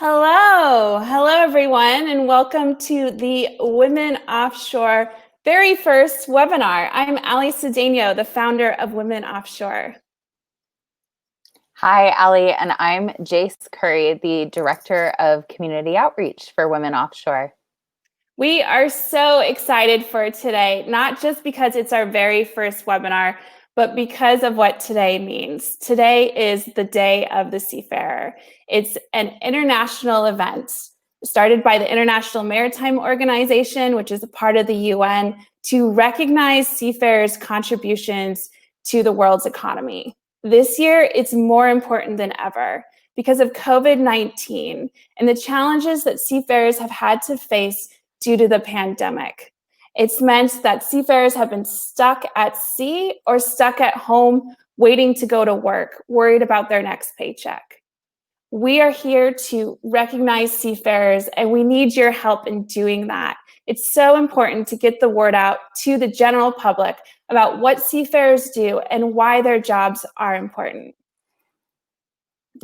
Hello everyone, and welcome to the Women Offshore very first webinar. I'm Cedeno, the founder of Women Offshore. Hi, Ali, and I'm Jace Curry, the Director of Community Outreach for Women Offshore. We are so excited for today, not just because it's our very first webinar, but because of what today means. Today is the Day of the Seafarer. It's an international event started by the International Maritime Organization, which is a part of the UN, to recognize seafarers' contributions to the world's economy. This year, it's more important than ever because of COVID-19 and the challenges that seafarers have had to face due to the pandemic. It's meant that seafarers have been stuck at sea or stuck at home waiting to go to work, worried about their next paycheck. We are here to recognize seafarers, and we need your help in doing that. It's so important to get the word out to the general public about what seafarers do and why their jobs are important.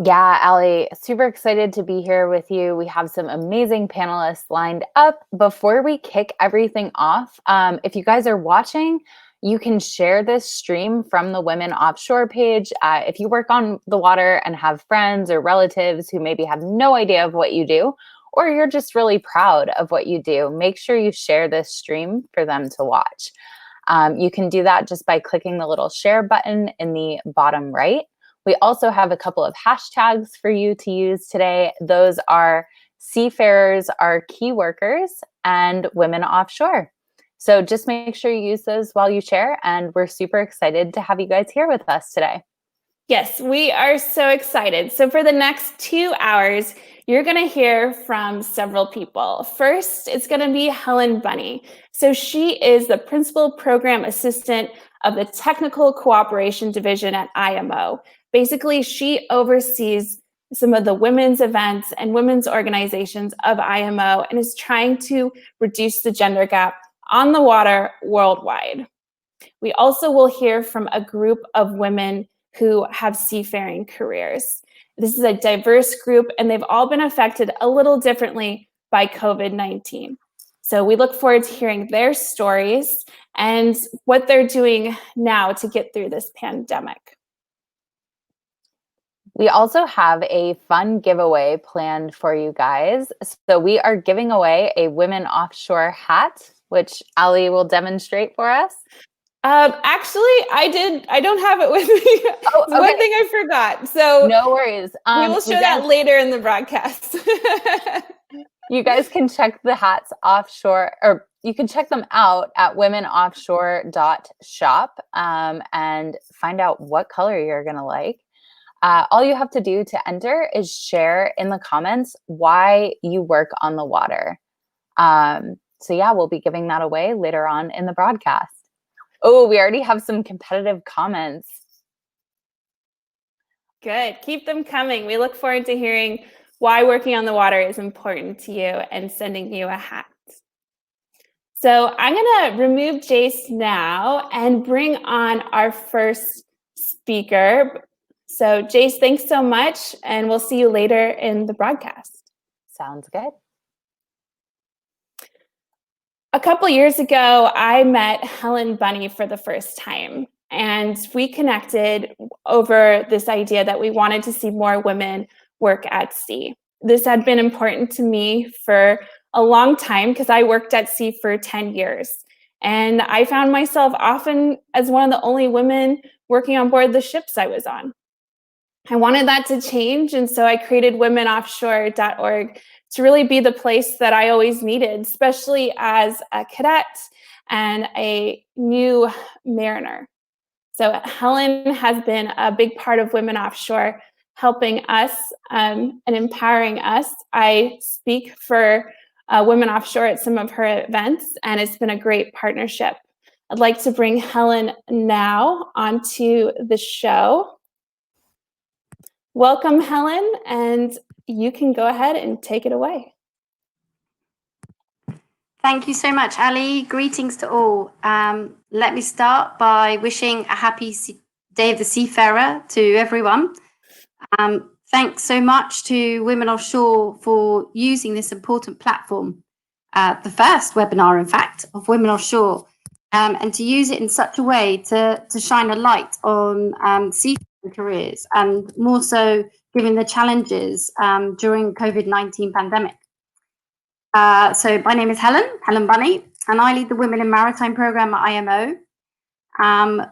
Yeah, Ali, super excited to be here with you. We have some amazing panelists lined up. Before we kick everything off, if you guys are watching, you can share this stream from the Women Offshore page. If you work on the water and have friends or relatives who maybe have no idea of what you do, or you're just really proud of what you do, make sure you share this stream for them to watch. You can do that just by clicking the little share button in the bottom right. We also have a couple of hashtags for you to use today. Those are seafarers are key workers and women offshore. So just make sure you use those while you share, and we're super excited to have you guys here with us today. Yes, we are so excited. So for the next 2 hours, you're going to hear from several people. First, it's going to be Helen Buni. So she is the Principal Program Assistant of the Technical Cooperation Division at IMO. Basically, she oversees some of the women's events and women's organizations of IMO and is trying to reduce the gender gap on the water worldwide. We also will hear from a group of women who have seafaring careers. This is a diverse group, and they've all been affected a little differently by COVID-19. So we look forward to hearing their stories and what they're doing now to get through this pandemic. We also have a fun giveaway planned for you guys. So we are giving away a Women Offshore hat, which Ali will demonstrate for us. Actually, I don't have it with me. Oh, okay. One thing I forgot. So no worries. We will show that later in the broadcast. You guys can check the hats offshore, or you can check them out at womenoffshore.shop and find out what color you're going to like. All you have to do to enter is share in the comments why you work on the water. So yeah, we'll be giving that away later on in the broadcast. Oh, we already have some competitive comments. Good. Keep them coming. We look forward to hearing why working on the water is important to you and sending you a hat. So I'm going to remove Jace now and bring on our first speaker. So Jace, thanks so much, and we'll see you later in the broadcast. Sounds good. A couple years ago, I met Helen Buni for the first time, and we connected over this idea that we wanted to see more women work at sea. This had been important to me for a long time because I worked at sea for 10 years, and I found myself often as one of the only women working on board the ships I was on. I wanted that to change, and so I created womenoffshore.org to really be the place that I always needed, especially as a cadet and a new mariner. So Helen has been a big part of Women Offshore, helping us and empowering us. I speak for Women Offshore at some of her events, and it's been a great partnership. I'd like to bring Helen now onto the show. Welcome, Helen, and you can go ahead and take it away. Thank you so much, Ali. Greetings to all. Let me start by wishing a happy Day of the Seafarer to everyone. Thanks so much to Women Offshore for using this important platform, the first webinar, in fact, of Women Offshore, and to use it in such a way to shine a light on seafaring careers, and more so given the challenges during COVID-19 pandemic. So my name is Helen Buni, and I lead the Women in Maritime program at IMO.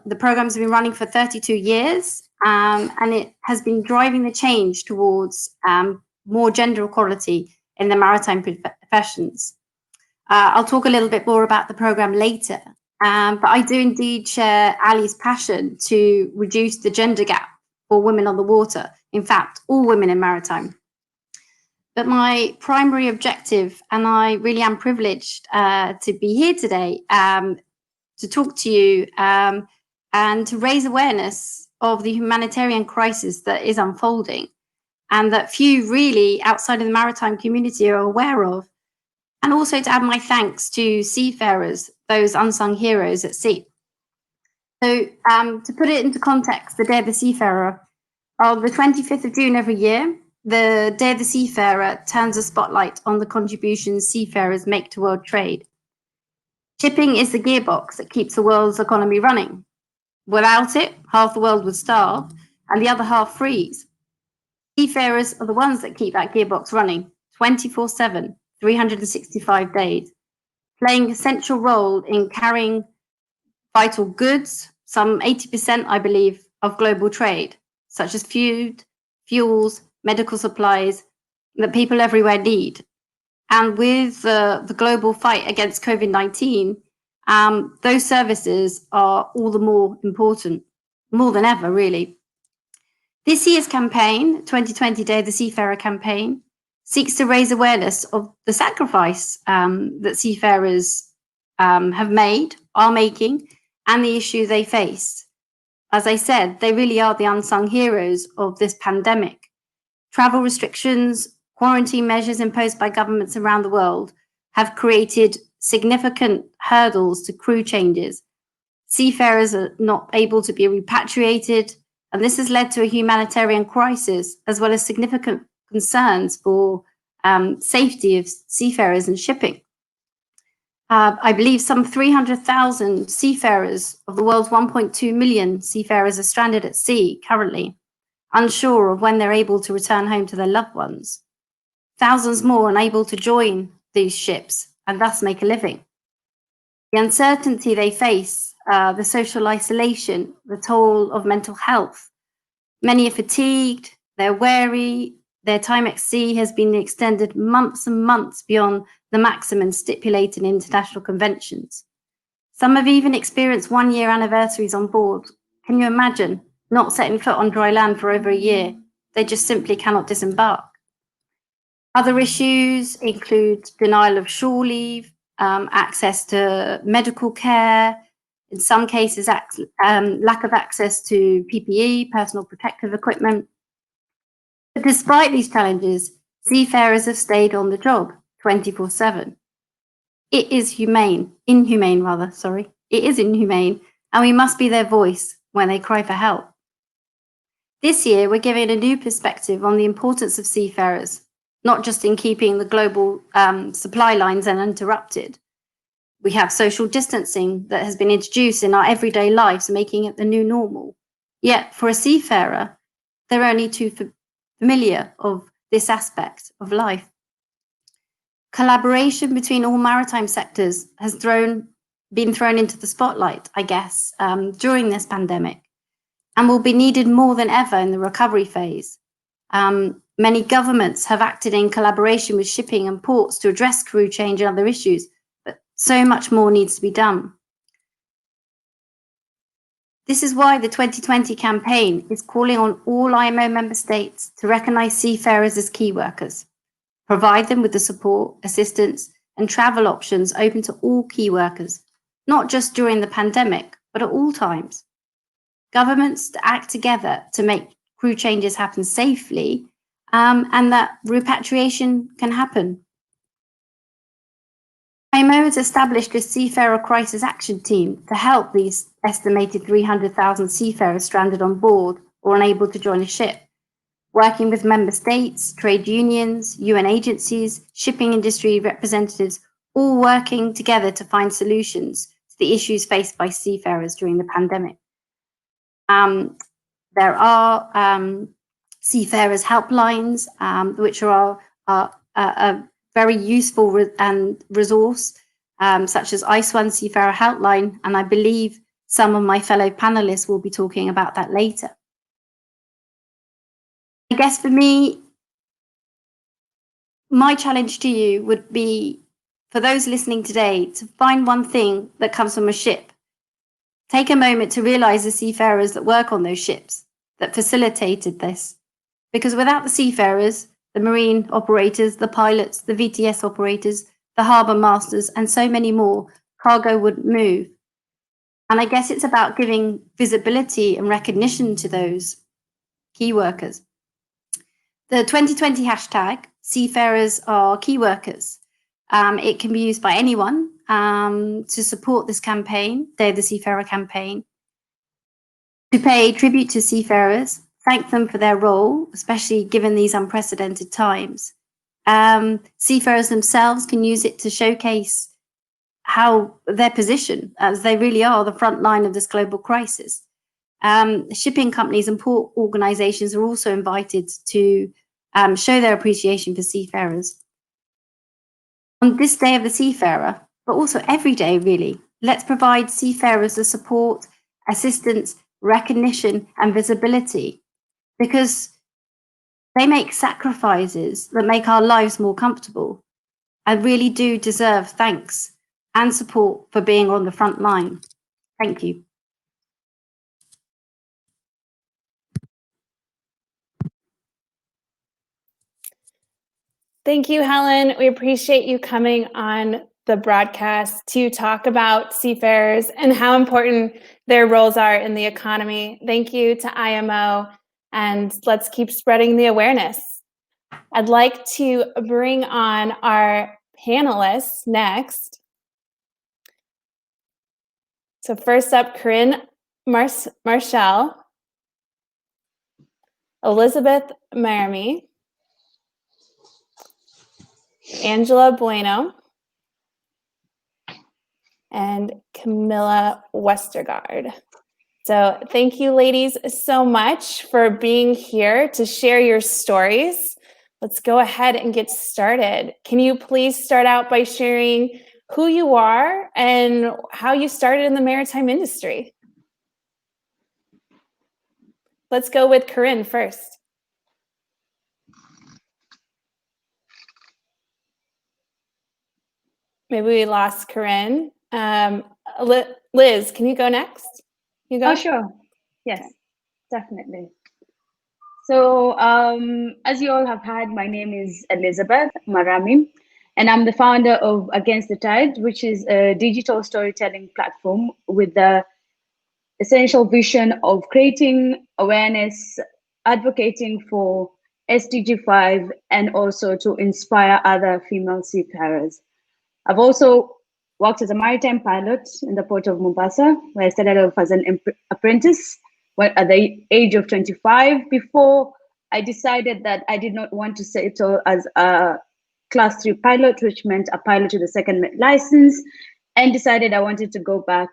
The program's been running for 32 years, and it has been driving the change towards more gender equality in the maritime professions. I'll talk a little bit more about the program later, but I do indeed share Ali's passion to reduce the gender gap for women on the water. In fact, all women in maritime. But my primary objective, and I really am privileged to be here today to talk to you and to raise awareness of the humanitarian crisis that is unfolding and that few really outside of the maritime community are aware of. And also to add my thanks to seafarers, those unsung heroes at sea. So to put it into context, the Day of the Seafarer, on the 25th of June every year, the Day of the Seafarer turns a spotlight on the contributions seafarers make to world trade. Shipping is the gearbox that keeps the world's economy running. Without it, half the world would starve and the other half freeze. Seafarers are the ones that keep that gearbox running 24/7, 365 days, playing a central role in carrying vital goods, some 80%, I believe, of global trade, such as food, fuels, medical supplies that people everywhere need. And with the global fight against COVID-19, those services are all the more important, more than ever, really. This year's campaign, 2020 Day of the Seafarer campaign, seeks to raise awareness of the sacrifice that seafarers have made, are making, and the issue they face. As I said, they really are the unsung heroes of this pandemic. Travel restrictions, quarantine measures imposed by governments around the world have created significant hurdles to crew changes. Seafarers are not able to be repatriated, and this has led to a humanitarian crisis, as well as significant concerns for safety of seafarers and shipping. I believe some 300,000 seafarers of the world's 1.2 million seafarers are stranded at sea currently, unsure of when they're able to return home to their loved ones. Thousands more unable to join these ships and thus make a living. The uncertainty they face, the social isolation, the toll of mental health. Many are fatigued, they're weary, their time at sea has been extended months and months beyond the maximum stipulated in international conventions. Some have even experienced 1-year anniversaries on board. Can you imagine not setting foot on dry land for over a year? They just simply cannot disembark. Other issues include denial of shore leave, access to medical care, in some cases lack of access to PPE, personal protective equipment. But despite these challenges, seafarers have stayed on the job 24/7. It is inhumane, It is inhumane, and we must be their voice when they cry for help. This year, we're giving a new perspective on the importance of seafarers, not just in keeping the global supply lines uninterrupted. We have social distancing that has been introduced in our everyday lives, making it the new normal. Yet, for a seafarer, they're only too familiar of this aspect of life. Collaboration between all maritime sectors has been thrown into the spotlight, I guess, during this pandemic, and will be needed more than ever in the recovery phase. Many governments have acted in collaboration with shipping and ports to address crew change and other issues, but so much more needs to be done. This is why the 2020 campaign is calling on all IMO member states to recognise seafarers as key workers, provide them with the support, assistance and travel options open to all key workers, not just during the pandemic, but at all times. Governments to act together to make crew changes happen safely, and that repatriation can happen. IMO has established a Seafarer Crisis Action Team to help these estimated 300,000 seafarers stranded on board or unable to join a ship. working with member states, trade unions, UN agencies, shipping industry representatives, all working together to find solutions to the issues faced by seafarers during the pandemic. There are seafarers helplines, which are a very useful resource, such as ICE1 Seafarer Helpline, and I believe some of my fellow panelists will be talking about that later. I guess for me, my challenge to you would be, for those listening today, to find one thing that comes from a ship. Take a moment to realize the seafarers that work on those ships that facilitated this. Because without the seafarers, the marine operators, the pilots, the VTS operators, the harbour masters, and so many more, cargo wouldn't move. And I guess it's about giving visibility and recognition to those key workers. The 2020 hashtag, seafarers are key workers. It can be used by anyone to support this campaign, Day of the Seafarer campaign, to pay tribute to seafarers, thank them for their role, especially given these unprecedented times. Seafarers themselves can use it to showcase how their position, as they really are the front line of this global crisis. Shipping companies and port organizations are also invited to show their appreciation for seafarers. On this Day of the Seafarer, but also every day really, let's provide seafarers the support, assistance, recognition and visibility, because they make sacrifices that make our lives more comfortable and really do deserve thanks and support for being on the front line. Thank you. Thank you, Helen. We appreciate you coming on the broadcast to talk about seafarers and how important their roles are in the economy. Thank you to IMO, and let's keep spreading the awareness. I'd like to bring on our panelists next. So first up, Karynn Marchal, Elizabeth Marami, Angela Bueno, and Camilla Westergaard. So thank you, ladies, so much for being here to share your stories. Let's go ahead and get started. Can you please start out by sharing who you are and how you started in the maritime industry? Let's go with Karynn first. Maybe we lost Karynn. Liz, can you go next? You go? Oh, sure. Yes, definitely. So as you all have heard, my name is Elizabeth Marami, and I'm the founder of Against the Tide, which is a digital storytelling platform with the essential vision of creating awareness, advocating for SDG 5, and also to inspire other female seafarers. I've also worked as a maritime pilot in the port of Mombasa, where I started off as an apprentice at the age of 25, before I decided that I did not want to settle as a class 3 pilot, which meant a pilot with a second license, and decided I wanted to go back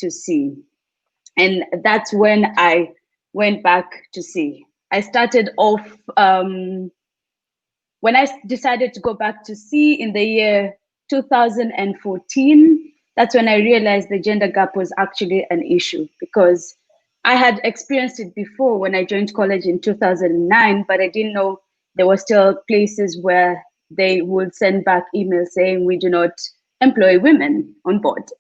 to sea. And that's when I went back to sea. I started off, when I decided to go back to sea in the year 2014, that's when I realized the gender gap was actually an issue, because I had experienced it before when I joined college in 2009, but I didn't know there were still places where they would send back emails saying we do not employ women on board.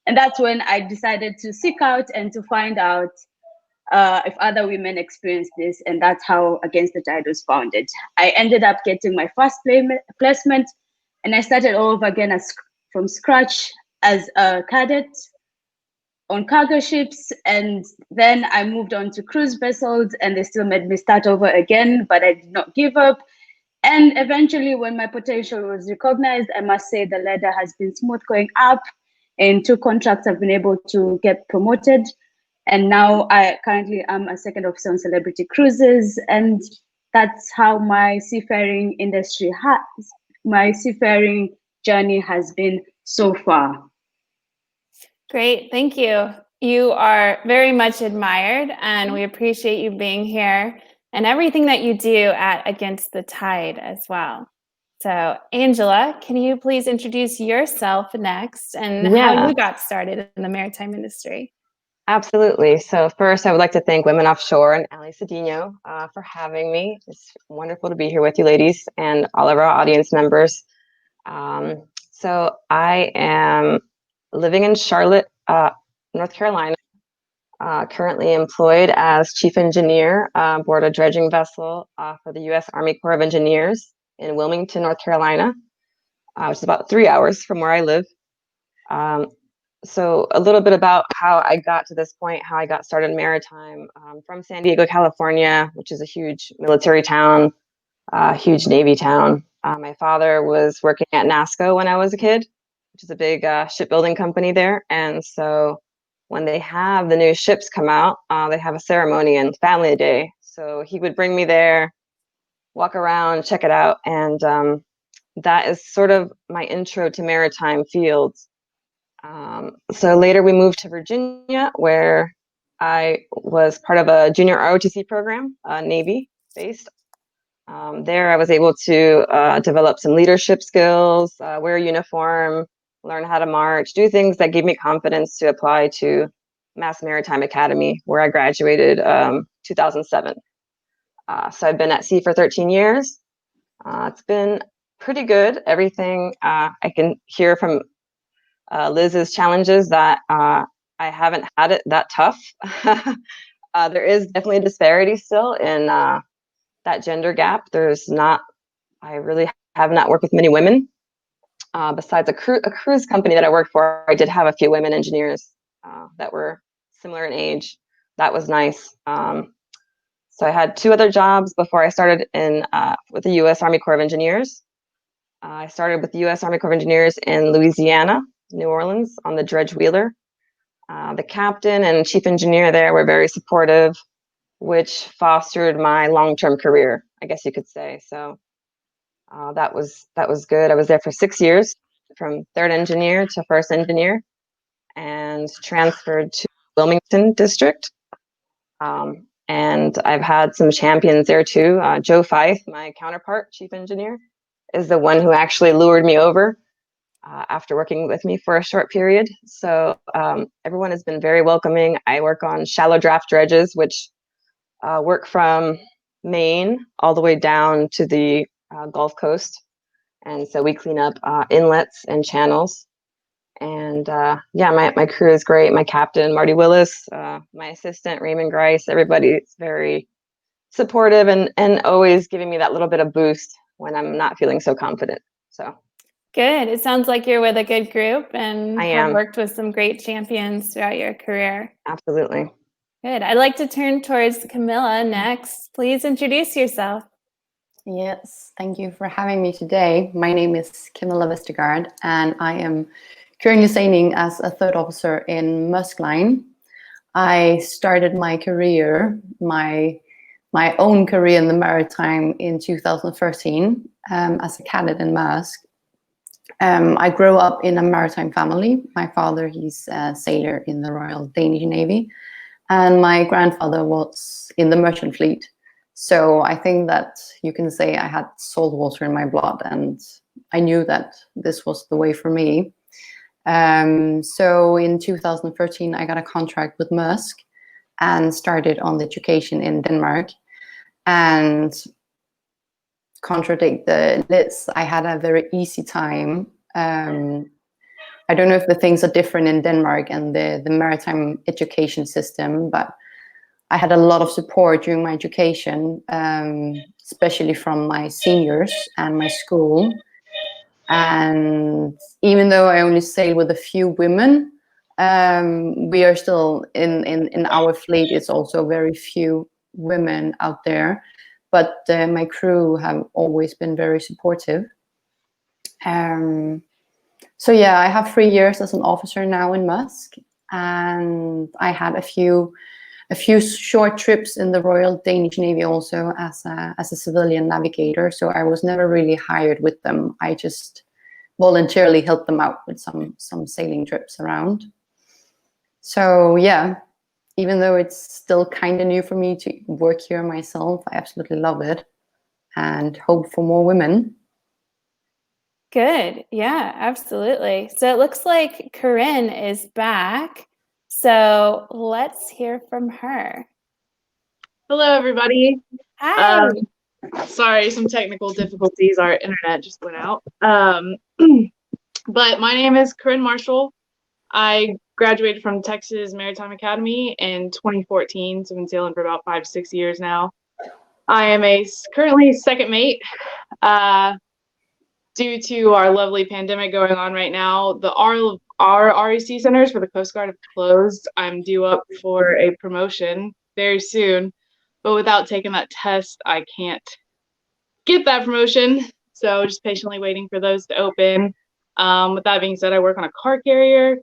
And that's when I decided to seek out and to find out if other women experienced this, and that's how Against the Tide was founded. I ended up getting my first placement, and I started all over again from scratch as a cadet on cargo ships, and then I moved on to cruise vessels, and they still made me start over again, but I did not give up. And eventually, when my potential was recognized, I must say the ladder has been smooth going up. In 2 contracts, I've been able to get promoted, and now I currently am a second officer on Celebrity Cruises, and that's how my seafaring journey has been so far. Great, thank you. You are very much admired, and we appreciate you being here and everything that you do at Against the Tide as well. So, Angela, can you please introduce yourself next and how you got started in the maritime industry? Absolutely. So first, I would like to thank Women Offshore and Ali Cedeno for having me. It's wonderful to be here with you ladies and all of our audience members. So I am living in Charlotte, North Carolina, currently employed as Chief Engineer aboard a dredging vessel for the U.S. Army Corps of Engineers in Wilmington, North Carolina, which is about 3 hours from where I live. So a little bit about how I got to this point, how I got started in maritime. From San Diego, California, which is a huge military town, huge Navy town. My father was working at NASCO when I was a kid, which is a big shipbuilding company there. And so when they have the new ships come out, they have a ceremony and family day. So he would bring me there, walk around, check it out. And that is sort of my intro to maritime fields. So later we moved to Virginia, where I was part of a junior ROTC program, Navy based. There I was able to develop some leadership skills, wear a uniform, learn how to march, do things that gave me confidence to apply to Mass Maritime Academy, where I graduated 2007. So I've been at sea for 13 years. It's been pretty good. Everything I can hear from Liz's challenges that I haven't had it that tough. There is definitely a disparity still in that gender gap. I really have not worked with many women. Besides a cruise company that I worked for, I did have a few women engineers that were similar in age. That was nice. So I had 2 other jobs before I started with the U.S. Army Corps of Engineers. I started with the U.S. Army Corps of Engineers in Louisiana, New Orleans, on the dredge Wheeler. The captain and chief engineer there were very supportive, which fostered my long-term career, I guess you could say. So that was good. I was there for 6 years, from 3rd engineer to 1st engineer, and transferred to Wilmington district. And I've had some champions there too. Joe Fife, my counterpart, chief engineer, is the one who actually lured me over after working with me for a short period. So everyone has been very welcoming. I work on shallow draft dredges, which work from Maine all the way down to the Gulf Coast. And so we clean up inlets and channels. And my crew is great. My captain, Marty Willis, my assistant, Raymond Grice, everybody's very supportive and always giving me that little bit of boost when I'm not feeling so confident. So good. It sounds like you're with a good group and I have am. worked with some great champions throughout your career. Absolutely. Good. I'd like to turn towards Camilla next. Please introduce yourself. Yes, thank you for having me today. My name is Camilla Westergaard, and I am currently sailing as a 3rd officer in Maersk Line. I started my career, my own career in the maritime in 2013 as a cadet in Maersk. I grew up in a maritime family. My father, he's a sailor in the Royal Danish Navy, and my grandfather was in the merchant fleet. So I think that you can say I had salt water in my blood, and I knew that this was the way for me. So in 2013, I got a contract with Maersk and started on the education in Denmark. And contradict the Liz, I had a very easy time. I don't know if the things are different in Denmark and the maritime education system, but I had a lot of support during my education, especially from my seniors and my school. And even though I only sail with a few women, we are still in our fleet. It's also very few women out there, but my crew have always been very supportive. So yeah, I have 3 years as an officer now in Maersk, and I had a few a few short trips in the Royal Danish Navy also as a civilian navigator. So I was never really hired with them. I just voluntarily helped them out with some sailing trips around. So yeah, even though it's still kind of new for me to work here myself, I absolutely love it and hope for more women. Good. Yeah, absolutely. So it looks like Karynn is back. So let's hear from her. Hello, everybody. Hi. Sorry, some technical difficulties. Our internet just went out. But my name is Karynn Marchal. I graduated from Texas Maritime Academy in 2014, so I've been sailing for about 5-6 years now. I am currently second mate. Due to our lovely pandemic going on right now, our REC centers for the Coast Guard have closed. I'm due up for a promotion very soon, but without taking that test, I can't get that promotion. So just patiently waiting for those to open. With that being said, I work on a car carrier.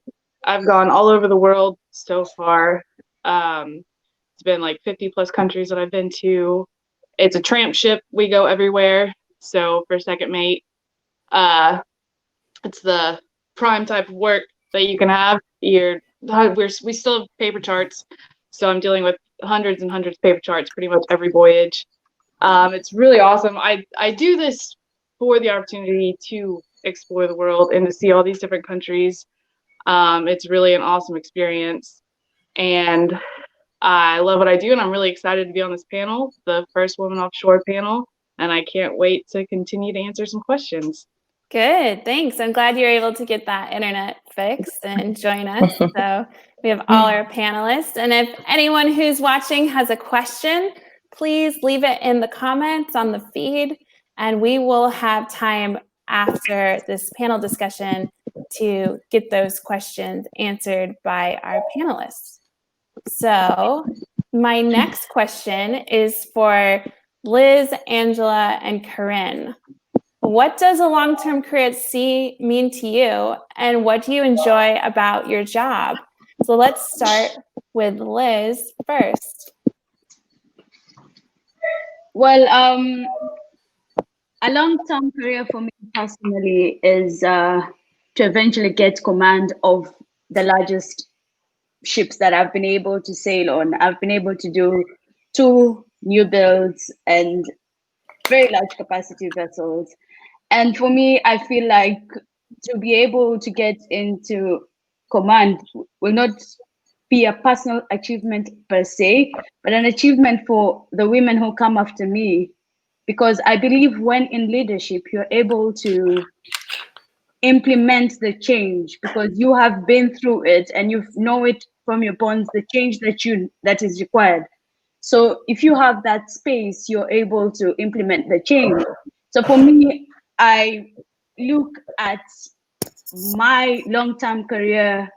I've gone all over the world so far. It's been like 50 plus countries that I've been to. It's a tramp ship. We go everywhere. So for second mate, it's the prime type of work that you can have. We still have paper charts, so I'm dealing with hundreds and hundreds of paper charts pretty much every voyage. It's really awesome. I do this for the opportunity to explore the world and to see all these different countries. It's really an awesome experience, and I love what I do, and I'm really excited to be on this panel, the first woman offshore panel, and I can't wait to continue to answer some questions. Good. Thanks. I'm glad you're able to get that internet fixed and join us. So we have all our panelists. And if anyone who's watching has a question, please leave it in the comments on the feed, and we will have time after this panel discussion to get those questions answered by our panelists. So my next question is for Liz, Angela, and Karynn. What does a long-term career at sea mean to you, and what do you enjoy about your job? So let's start with Liz first. Well, a long-term career for me personally is to eventually get command of the largest ships that I've been able to sail on. I've been able to do 2 new builds and very large capacity vessels. And for me, I feel like to be able to get into command will not be a personal achievement per se, but an achievement for the women who come after me. Because I believe when in leadership, you're able to implement the change because you have been through it and you know it from your bonds, the change that is required. So if you have that space, you're able to implement the change. So for me, I look at my long-term career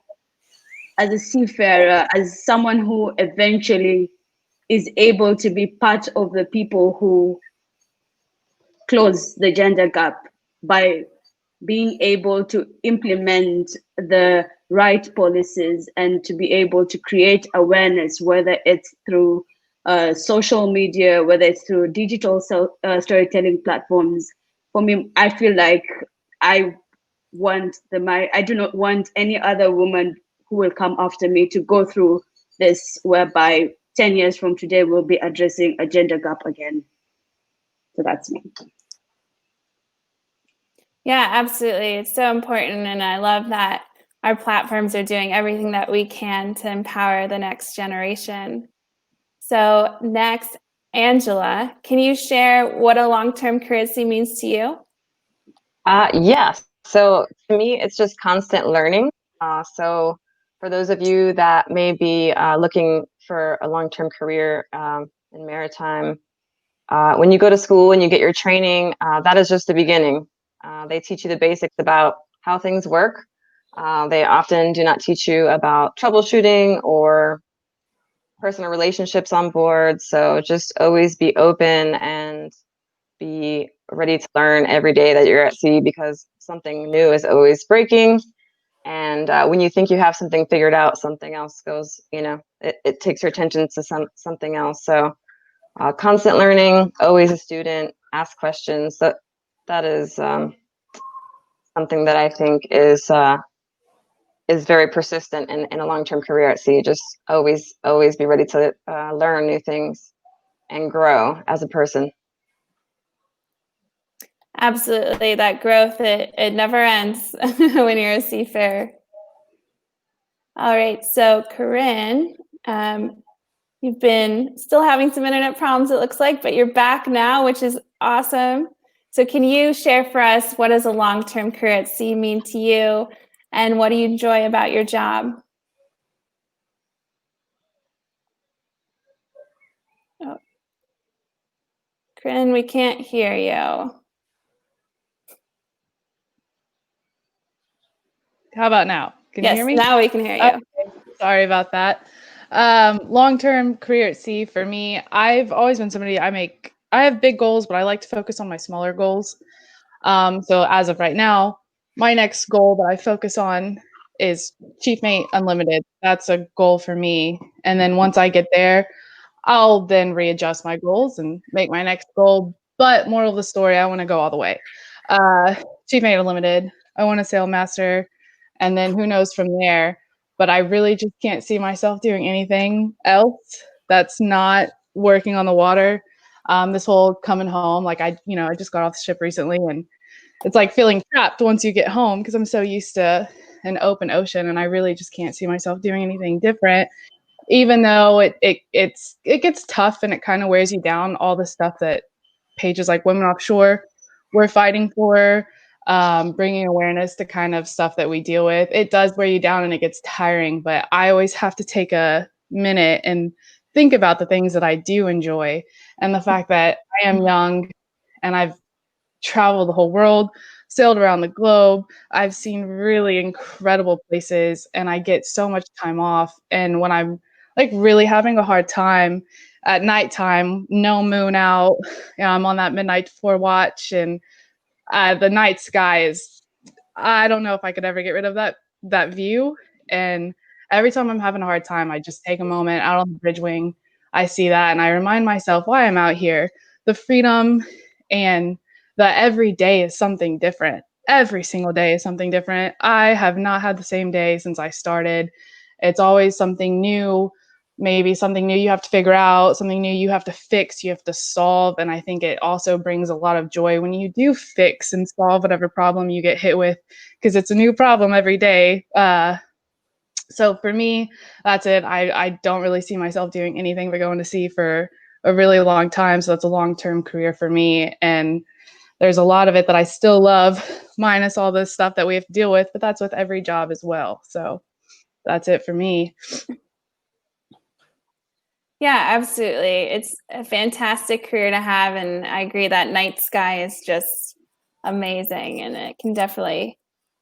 as a seafarer, as someone who eventually is able to be part of the people who close the gender gap by being able to implement the right policies and to be able to create awareness, whether it's through social media, whether it's through digital storytelling platforms. For me, I feel like I do not want any other woman who will come after me to go through this, whereby 10 years from today we'll be addressing a gender gap again. So that's me. Yeah, absolutely. It's so important. And I love that our platforms are doing everything that we can to empower the next generation. So next, Angela, can you share what a long-term career at sea means to you? Yes. So to me, it's just constant learning. So for those of you that may be looking for a long-term career in maritime, when you go to school and you get your training, that is just the beginning. They teach you the basics about how things work. They often do not teach you about troubleshooting or personal relationships on board. So just always be open and be ready to learn every day that you're at sea, because something new is always breaking. And when you think you have something figured out, something else goes, it takes your attention to something else. So constant learning, always a student, ask questions. That is something that I think is very persistent in a long-term career at sea. Just always be ready to learn new things and grow as a person. Absolutely, that growth, it never ends when you're a seafarer. All right, so Karynn, you've been still having some internet problems, it looks like, but you're back now, which is awesome. So can you share for us, what does a long-term career at sea mean to you, and what do you enjoy about your job? Oh. Karynn, we can't hear you. How about now? Can you hear me? Yes, now we can hear you. Okay. Sorry about that. Long-term career at sea for me, I've always been somebody, I have big goals, but I like to focus on my smaller goals. So as of right now, my next goal that I focus on is Chief Mate Unlimited. That's a goal for me. And then once I get there, I'll then readjust my goals and make my next goal. But moral of the story, I want to go all the way. Chief Mate Unlimited, I want to sail master, and then who knows from there. But I really just can't see myself doing anything else that's not working on the water. This whole coming home, like I just got off the ship recently, and it's like feeling trapped once you get home because I'm so used to an open ocean, and I really just can't see myself doing anything different. Even though it gets tough and it kind of wears you down, all the stuff that pages like Women Offshore we're fighting for, bringing awareness to kind of stuff that we deal with. It does wear you down and it gets tiring, but I always have to take a minute and think about the things that I do enjoy, and the fact that I am young and I've traveled the whole world, sailed around the globe. I've seen really incredible places, and I get so much time off. And when I'm like really having a hard time at nighttime, no moon out, I'm on that midnight to 4 watch, and the night sky is, I don't know if I could ever get rid of that view. And every time I'm having a hard time, I just take a moment out on the bridge wing. I see that and I remind myself why I'm out here. The freedom and that every day is something different. Every single day is something different. I have not had the same day since I started. It's always something new, maybe something new you have to figure out, something new you have to fix, you have to solve. And I think it also brings a lot of joy when you do fix and solve whatever problem you get hit with, because it's a new problem every day. So for me, that's it. I don't really see myself doing anything but going to sea for a really long time. So that's a long-term career for me. And there's a lot of it that I still love, minus all the stuff that we have to deal with, but that's with every job as well. So that's it for me. Yeah, absolutely. It's a fantastic career to have, and I agree that night sky is just amazing, and it can definitely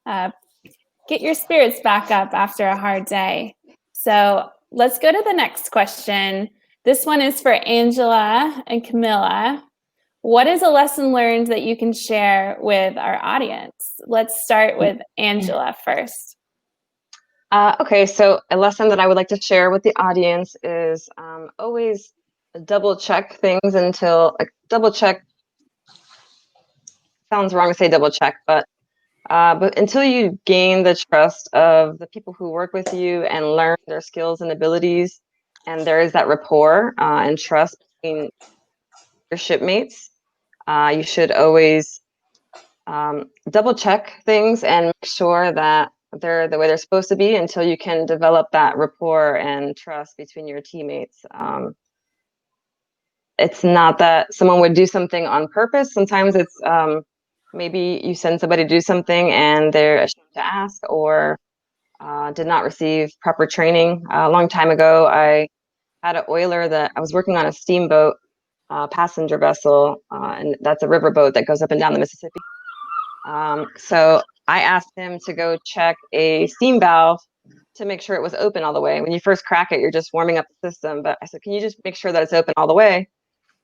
get your spirits back up after a hard day. So let's go to the next question. This one is for Angela and Camilla. What is a lesson learned that you can share with our audience? Let's start with Angela first. Okay, so a lesson that I would like to share with the audience is always double check things double check. Sounds wrong to say double check, but until you gain the trust of the people who work with you and learn their skills and abilities, and there is that rapport and trust between your shipmates, you should always double check things and make sure that they're the way they're supposed to be until you can develop that rapport and trust between your teammates. It's not that someone would do something on purpose. Sometimes it's maybe you send somebody to do something and they're ashamed to ask or did not receive proper training. A long time ago, I had an oiler that I was working on a steamboat passenger vessel, and that's a riverboat that goes up and down the Mississippi. So I asked him to go check a steam valve to make sure it was open all the way. When you first crack it, you're just warming up the system. But I said, can you just make sure that it's open all the way?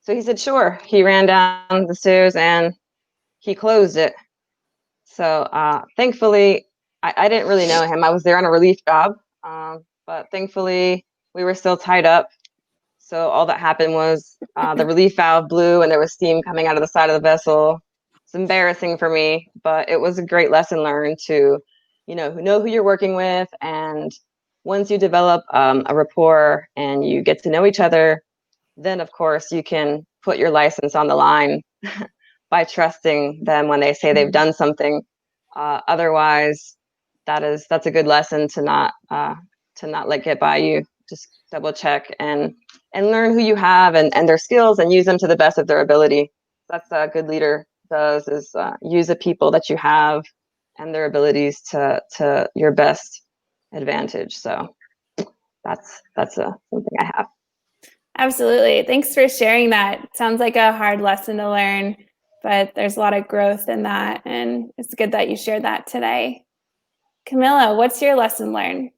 So he said, sure. He ran down the stairs and he closed it. So thankfully, I didn't really know him. I was there on a relief job, but thankfully we were still tied up. So all that happened was the relief valve blew and there was steam coming out of the side of the vessel. It's embarrassing for me, but it was a great lesson learned to, know who you're working with. And once you develop a rapport and you get to know each other, then of course you can put your license on the line by trusting them when they say they've done something. Otherwise, that's a good lesson to not let get by you. Just double check and learn who you have and their skills and use them to the best of their ability. That's a good leader does, is use the people that you have and their abilities to your best advantage. So that's something I have. Absolutely. Thanks for sharing that. Sounds like a hard lesson to learn, but there's a lot of growth in that. And it's good that you shared that today. Camilla, what's your lesson learned?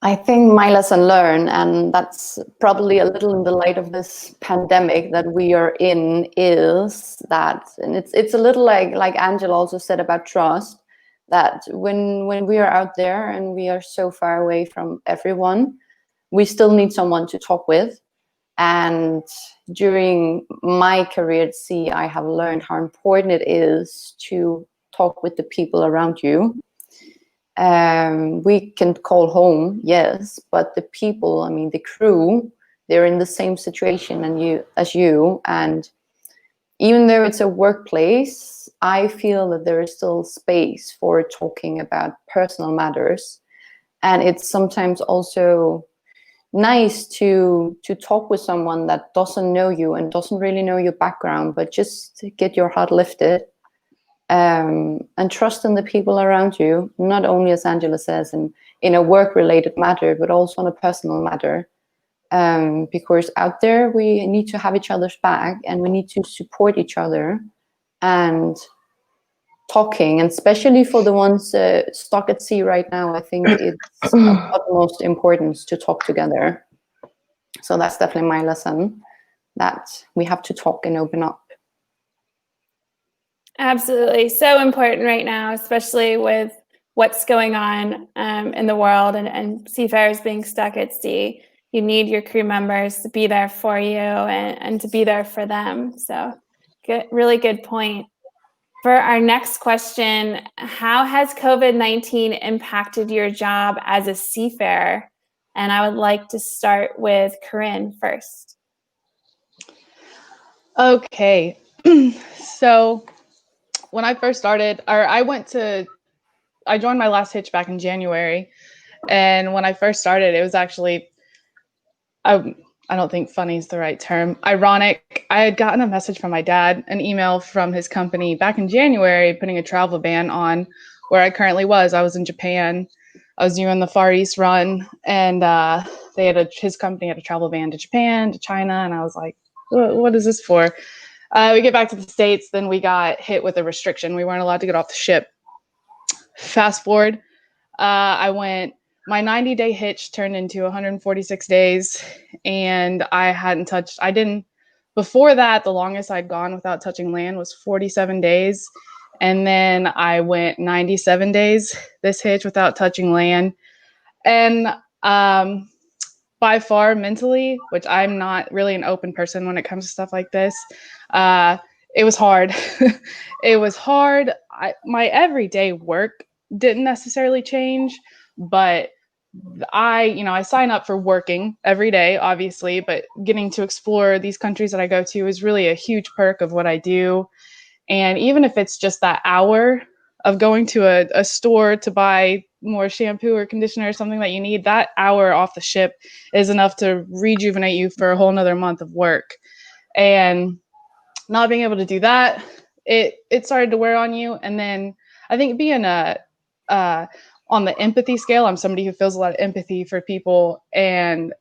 I think my lesson learned, and that's probably a little in the light of this pandemic that we are in, is that, and it's a little like Angela also said about trust, that when we are out there and we are so far away from everyone, we still need someone to talk with. And during my career at sea, I have learned how important it is to talk with the people around you. We can call home, yes, but the people, I mean, the crew, they're in the same situation as you. And even though it's a workplace, I feel that there is still space for talking about personal matters. And it's sometimes also nice to talk with someone that doesn't know you and doesn't really know your background, but just get your heart lifted. And trust in the people around you, not only, as Angela says, in a work-related matter, but also on a personal matter. Because out there, we need to have each other's back and we need to support each other. And talking, and especially for the ones stuck at sea right now, I think it's of utmost importance to talk together. So that's definitely my lesson, that we have to talk and open up. Absolutely. So important right now, especially with what's going on in the world and seafarers being stuck at sea. You need your crew members to be there for you and to be there for them. So really good point. For our next question, how has COVID-19 impacted your job as a seafarer? And I would like to start with Karynn first. Okay. So when I first started, I joined my last hitch back in January. And when I first started, it was actually, I don't think funny is the right term, ironic. I had gotten a message from my dad, an email from his company back in January, putting a travel ban on where I currently was. I was in Japan. I was doing the Far East run, and his company had a travel ban to Japan, to China, and I was like, what is this for? We get back to the States, then we got hit with a restriction. We weren't allowed to get off the ship. Fast forward, my 90-day hitch turned into 146 days, and before that, the longest I'd gone without touching land was 47 days. And then I went 97 days this hitch without touching land. And by far mentally, which I'm not really an open person when it comes to stuff like this, it was hard. It was hard. My everyday work didn't necessarily change, but I sign up for working every day, obviously, but getting to explore these countries that I go to is really a huge perk of what I do. And even if it's just that hour of going to a store to buy more shampoo or conditioner or something that you need, that hour off the ship is enough to rejuvenate you for a whole nother month of work. And not being able to do that, it started to wear on you. And then I think being on the empathy scale, I'm somebody who feels a lot of empathy for people, and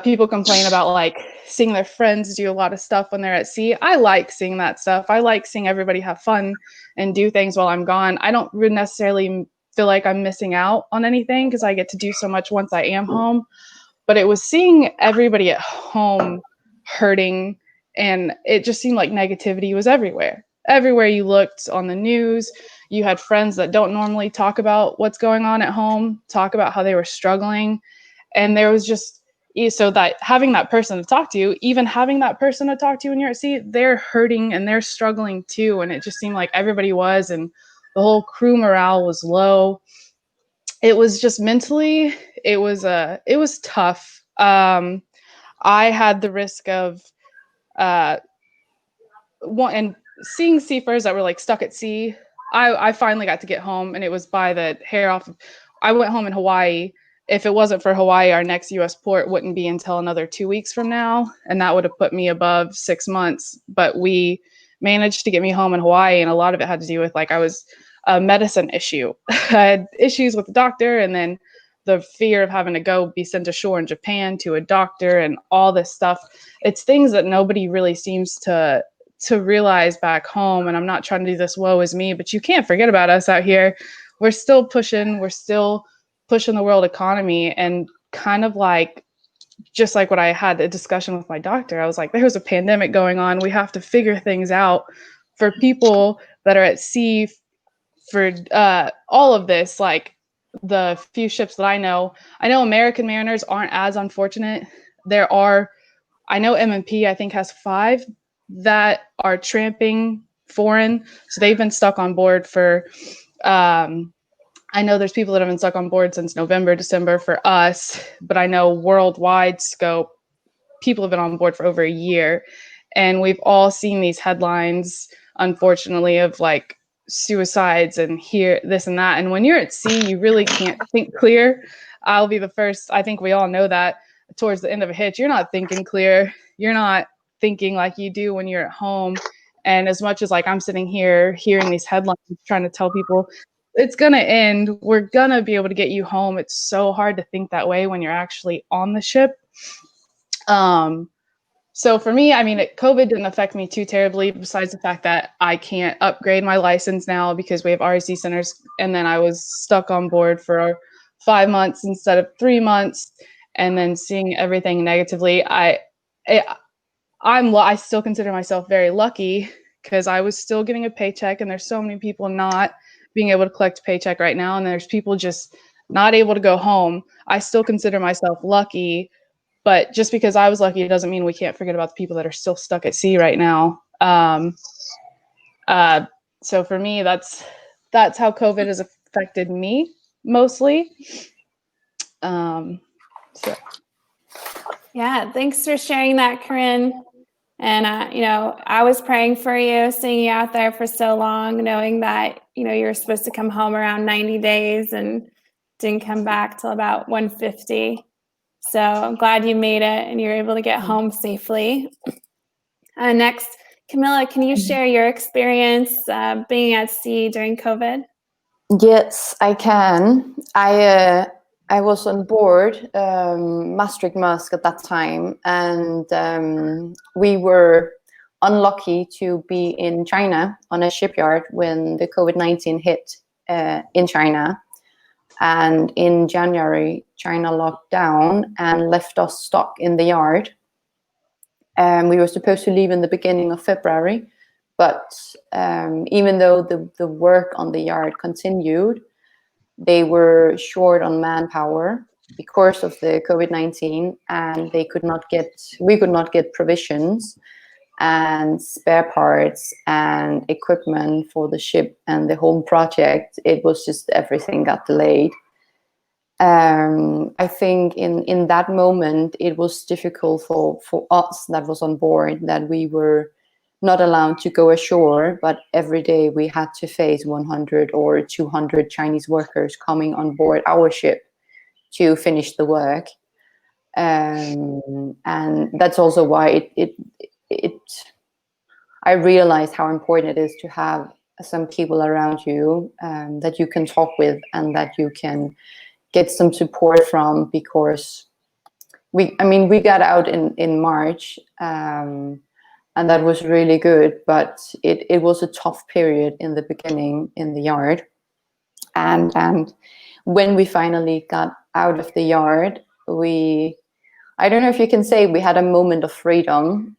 people complain about like seeing their friends do a lot of stuff when they're at sea. I like seeing that stuff. I like seeing everybody have fun and do things while I'm gone. I don't necessarily feel like I'm missing out on anything because I get to do so much once I am home. But it was seeing everybody at home hurting, and it just seemed like negativity was everywhere. Everywhere you looked on the news, You had friends that don't normally talk about what's going on at home, talk about how they were struggling. And there was just, so that having that person to talk to, even having that person to talk to when you're at sea, they're hurting and they're struggling too. And it just seemed like everybody was, and the whole crew morale was low. It was just mentally, it was tough. I had the risk of and seeing seafarers that were like stuck at sea. I finally got to get home, and it was by the hair off. I went home in Hawaii. If it wasn't for Hawaii, our next U.S. port wouldn't be until another 2 weeks from now, and that would have put me above 6 months. But we managed to get me home in Hawaii, and a lot of it had to do with, like, I was a medicine issue. I had issues with the doctor, and then the fear of having to go be sent ashore in Japan to a doctor and all this stuff. It's things that nobody really seems to realize back home. And I'm not trying to do this woe is me, but you can't forget about us out here. We're still pushing the world economy, and kind of like, just like what I had a discussion with my doctor, I was like, there's a pandemic going on. We have to figure things out for people that are at sea for all of this. Like, the few ships that I know American mariners aren't as unfortunate. I know M&P, I think, has 5 that are tramping foreign. So they've been stuck on board for, I know there's people that have been stuck on board since November, December for us, but I know worldwide scope, people have been on board for over a year. And we've all seen these headlines, unfortunately, of like suicides and here, this and that. And when you're at sea, you really can't think clear. I'll be the first. I think we all know that towards the end of a hitch, you're not thinking clear. You're not thinking like you do when you're at home. And as much as like I'm sitting here hearing these headlines, trying to tell people it's going to end, we're going to be able to get you home, it's so hard to think that way when you're actually on the ship. So for me, I mean, COVID didn't affect me too terribly, besides the fact that I can't upgrade my license now because we have REC centers. And then I was stuck on board for 5 months instead of 3 months, and then seeing everything negatively. I still consider myself very lucky because I was still getting a paycheck, and there's so many people not being able to collect a paycheck right now. And there's people just not able to go home. I still consider myself lucky. But just because I was lucky, it doesn't mean we can't forget about the people that are still stuck at sea right now. So for me, that's how COVID has affected me mostly. Yeah, thanks for sharing that, Karynn. And I was praying for you, seeing you out there for so long, knowing that you were supposed to come home around 90 days and didn't come back till about 150. So I'm glad you made it and you're able to get home safely. Next, Camilla, can you share your experience being at sea during COVID? Yes, I can. I was on board Maastricht Maersk at that time, and we were unlucky to be in China on a shipyard when the COVID-19 hit in China. And in January, China locked down and left us stuck in the yard. We were supposed to leave in the beginning of February, but even though the work on the yard continued, they were short on manpower because of the COVID-19, and we could not get provisions and spare parts and equipment for the ship and the whole project. It was just, everything got delayed. I think in that moment, it was difficult for us that was on board, that we were not allowed to go ashore, but every day we had to face 100 or 200 Chinese workers coming on board our ship to finish the work. And that's also why I realized how important it is to have some people around you that you can talk with and that you can get some support from, because we got out in March, and that was really good, but it was a tough period in the beginning in the yard. And when we finally got out of the yard, we I don't know if you can say we had a moment of freedom.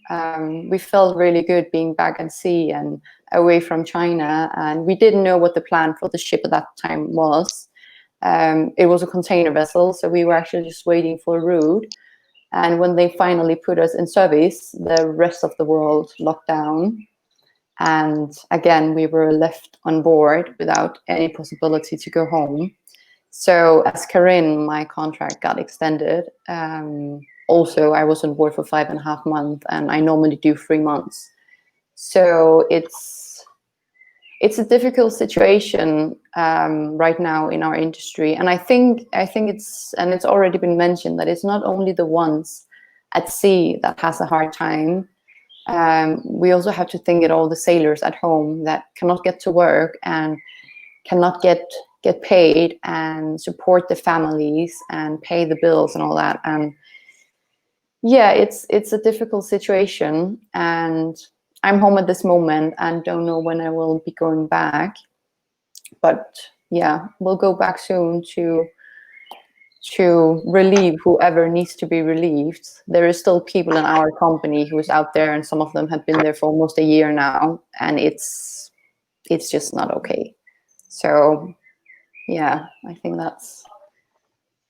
We felt really good being back at sea and away from China, and we didn't know what the plan for the ship at that time was. It was a container vessel, so we were actually just waiting for a route. And when they finally put us in service, the rest of the world locked down. And again, we were left on board without any possibility to go home. So as Karynn, my contract got extended. Also, I was on board for 5.5 months, and I normally do 3 months. So it's a difficult situation right now in our industry, and I think it's already been mentioned that it's not only the ones at sea that has a hard time. We also have to think at all the sailors at home that cannot get to work and cannot get paid and support the families and pay the bills and all that. And yeah, it's a difficult situation, and I'm home at this moment and don't know when I will be going back. But yeah, we'll go back soon to relieve whoever needs to be relieved. There is still people in our company who is out there, and some of them have been there for almost a year now, and it's just not okay. So yeah, I think that's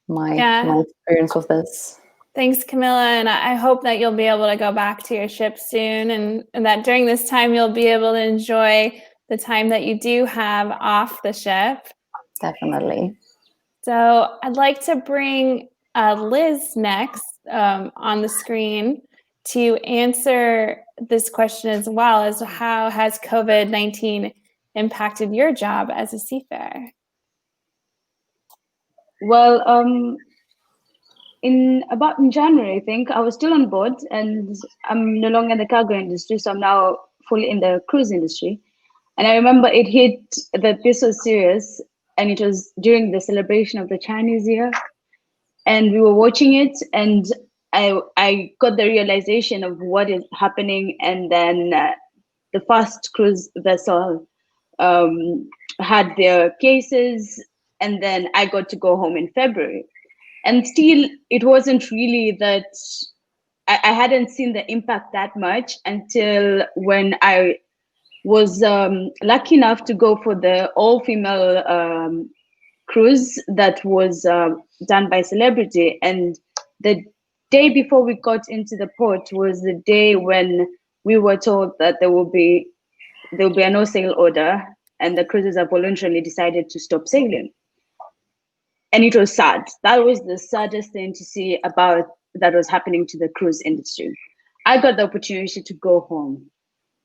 my experience with this. Thanks, Camilla, and I hope that you'll be able to go back to your ship soon, and that during this time you'll be able to enjoy the time that you do have off the ship. Definitely. So I'd like to bring Liz next on the screen to answer this question as well, as how has COVID-19 impacted your job as a seafarer? Well, in January, I think I was still on board, and I'm no longer in the cargo industry, so I'm now fully in the cruise industry. And I remember it hit that this was serious, and it was during the celebration of the Chinese Year, and we were watching it, and I got the realization of what is happening, and then the first cruise vessel had their cases, and then I got to go home in February. And still, it wasn't really that, I hadn't seen the impact that much until when I was lucky enough to go for the all-female cruise that was done by celebrity. And the day before we got into the port was the day when we were told that there will be a no-sail order, and the cruises have voluntarily decided to stop sailing. And it was sad. That was the saddest thing to see about that was happening to the cruise industry. I got the opportunity to go home.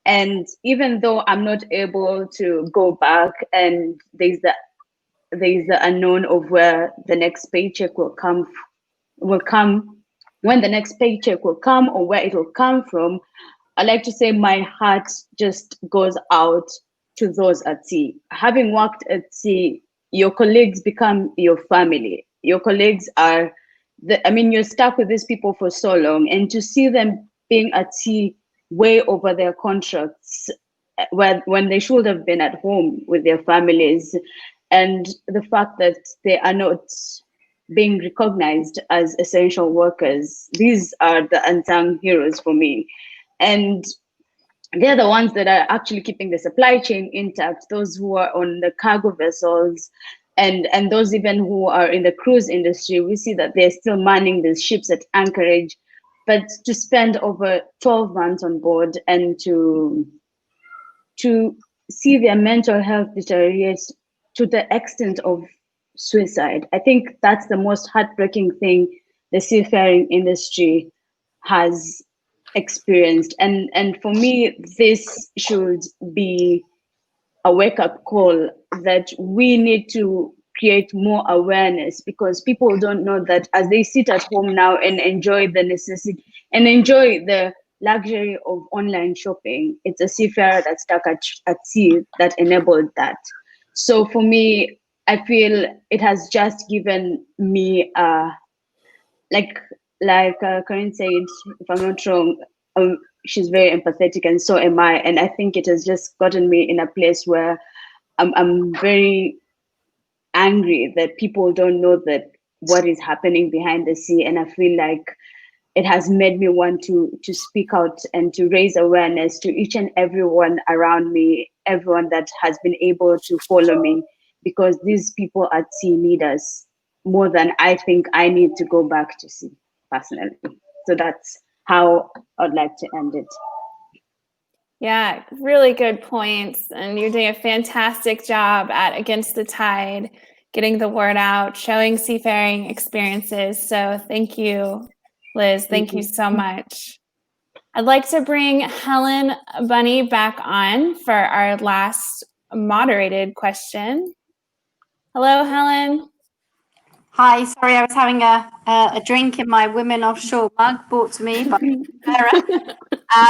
And even though I'm not able to go back, and there's the unknown of where the next paycheck will come, when the next paycheck will come or where it will come from, I like to say my heart just goes out to those at sea. Having worked at sea, your colleagues become your family. Your colleagues are, you're stuck with these people for so long, and to see them being at sea way over their contracts, when they should have been at home with their families, and the fact that they are not being recognized as essential workers, these are the unsung heroes for me. And they're the ones that are actually keeping the supply chain intact, those who are on the cargo vessels, and those even who are in the cruise industry. We see that they're still manning the ships at anchorage, but to spend over 12 months on board and to see their mental health deteriorate to the extent of suicide, I think that's the most heartbreaking thing the seafaring industry has experienced. And for me, this should be a wake-up call that we need to create more awareness, because people don't know that as they sit at home now and enjoy the necessity and enjoy the luxury of online shopping, it's a seafarer that's stuck at sea that enabled that. So for me, I feel it has just given me like Karynn said, if I'm not wrong, she's very empathetic, and so am I. And I think it has just gotten me in a place where I'm very angry that people don't know that what is happening behind the sea. And I feel like it has made me want to speak out and to raise awareness to each and everyone around me, everyone that has been able to follow me, because these people at sea need us more than I think I need to go back to sea personally. So that's how I'd like to end it. Yeah, really good points. And you're doing a fantastic job at Against the Tide, getting the word out, showing seafaring experiences. So thank you, Liz. Thank you so much. I'd like to bring Helen Buni back on for our last moderated question. Hello, Helen. Hi, sorry, I was having a drink in my Women Offshore mug brought to me by Sarah.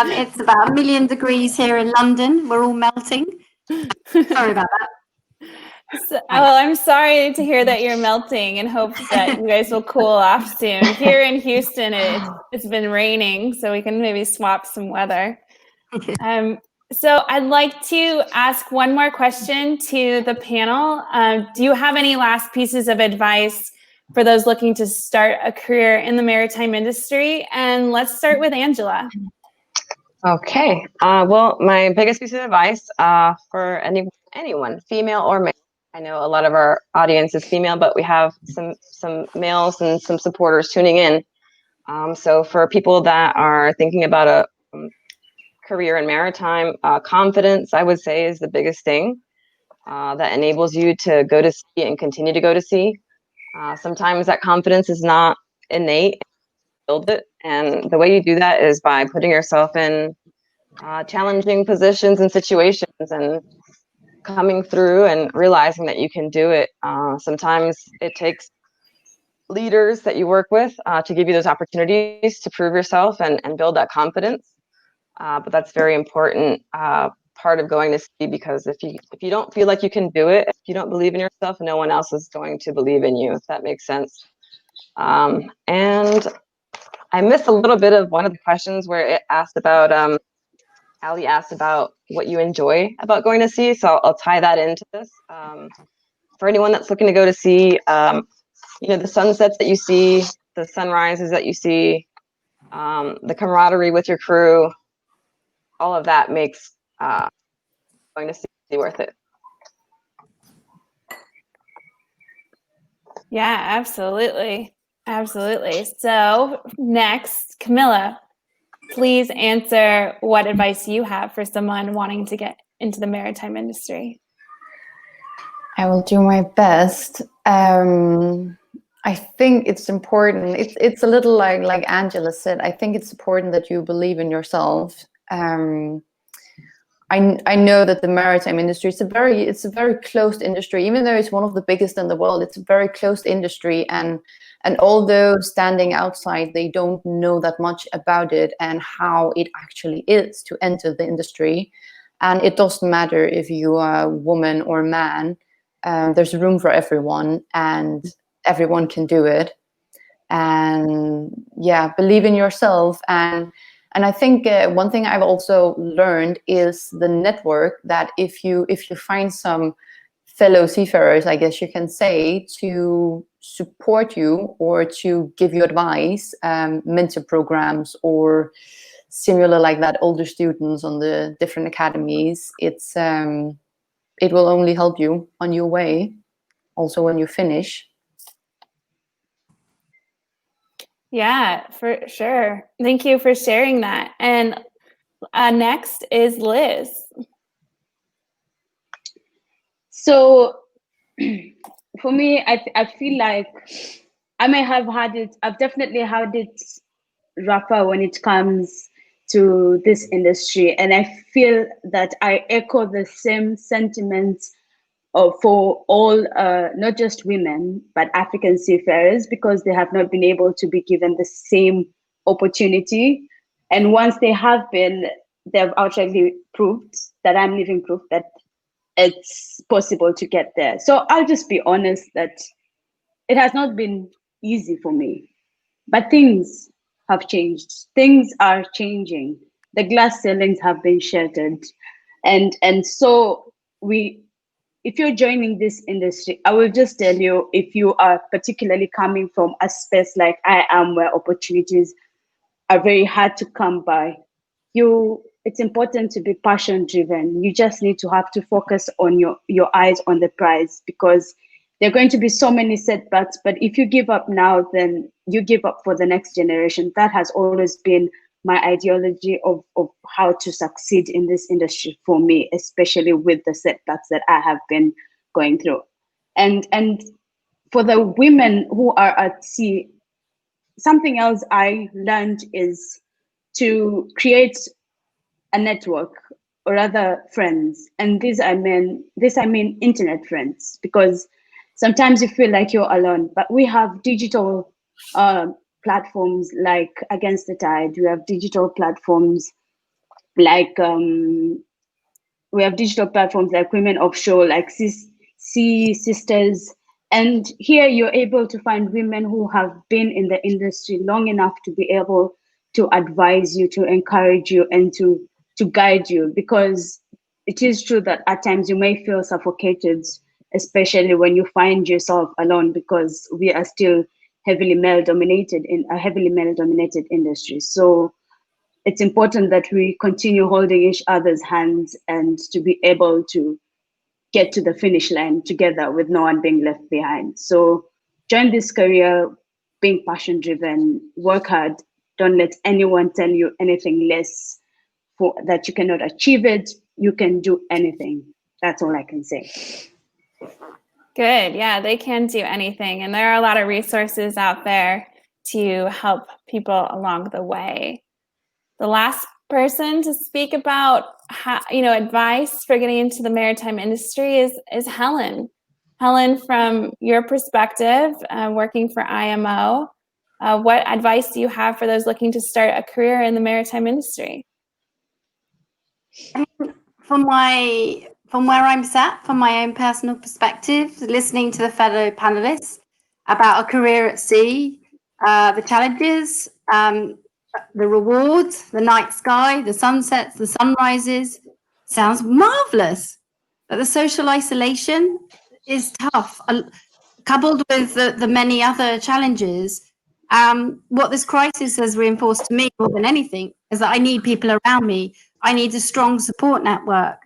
It's about 1 million degrees here in London. We're all melting. Sorry about that. Well, I'm sorry to hear that you're melting, and hope that you guys will cool off soon. Here in Houston, it's been raining, so we can maybe swap some weather. So I'd like to ask one more question to the panel. Do you have any last pieces of advice for those looking to start a career in the maritime industry? And let's start with Angela. Okay. Well, my biggest piece of advice for anyone, female or male. I know a lot of our audience is female, but we have some males and some supporters tuning in. So for people that are thinking about a career in maritime, confidence, I would say, is the biggest thing that enables you to go to sea and continue to go to sea. Sometimes that confidence is not innate. Build it, and the way you do that is by putting yourself in challenging positions and situations and coming through and realizing that you can do it. Sometimes it takes leaders that you work with to give you those opportunities to prove yourself and build that confidence. But that's very important part of going to sea, because if you don't feel like you can do it, if you don't believe in yourself, no one else is going to believe in you, if that makes sense. And I missed a little bit of one of the questions where it asked about Ali asked about what you enjoy about going to sea, so I'll tie that into this. For anyone that's looking to go to sea, the sunsets that you see, the sunrises that you see, the camaraderie with your crew, all of that makes going to sea worth it. Yeah, absolutely. Absolutely. So next, Camilla, please answer what advice you have for someone wanting to get into the maritime industry. I will do my best. I think it's important. It's a little like Angela said. I think it's important that you believe in yourself. I know that the maritime industry it's a very closed industry. Even though it's one of the biggest in the world, it's a very closed industry. And although standing outside, they don't know that much about it and how it actually is to enter the industry. And it doesn't matter if you are a woman or man. There's room for everyone, and everyone can do it. And yeah, believe in yourself. And I think one thing I've also learned is the network, that if you find some fellow seafarers, I guess you can say, to support you or to give you advice, mentor programs or similar like that, older students on the different academies, it will only help you on your way, also when you finish. Yeah, for sure. Thank you for sharing that. And next is Liz. So for me, I feel like I may have had it, I've definitely had it rougher when it comes to this industry. And I feel that I echo the same sentiments for all, not just women, but African seafarers, because they have not been able to be given the same opportunity. And once they have been, they've outrightly proved that I'm living proof that it's possible to get there. So I'll just be honest that it has not been easy for me, but things have changed. Things are changing. The glass ceilings have been shattered. And so if you're joining this industry, I will just tell you, if you are particularly coming from a space like I am, where opportunities are very hard to come by. It's important to be passion driven. You just need to have to focus on your eyes on the prize, because there are going to be so many setbacks. But if you give up now, then you give up for the next generation. That has always been my ideology of how to succeed in this industry for me, especially with the setbacks that I have been going through. And for the women who are at sea, something else I learned is to create a network, or rather friends. And this I mean internet friends, because sometimes you feel like you're alone, but we have digital platforms like Against the Tide. We have digital platforms like Women Offshore, like Sea Sisters. And here you're able to find women who have been in the industry long enough to be able to advise you, to encourage you, and to guide you, because it is true that at times you may feel suffocated, especially when you find yourself alone, because we are still heavily male dominated in a heavily male dominated industry. So it's important that we continue holding each other's hands and to be able to get to the finish line together with no one being left behind. So join this career being passion driven, work hard, don't let anyone tell you anything less, that you cannot achieve it. You can do anything. That's all I can say. Good. Yeah, they can do anything. And there are a lot of resources out there to help people along the way. The last person to speak about advice for getting into the maritime industry is Helen. Helen, from your perspective, working for IMO, what advice do you have for those looking to start a career in the maritime industry? From where I'm sat, from my own personal perspective, listening to the fellow panelists about a career at sea, the challenges, the rewards, the night sky, the sunsets, the sunrises, sounds marvelous. But the social isolation is tough, coupled with the many other challenges. What this crisis has reinforced to me more than anything is that I need people around me. I need a strong support network.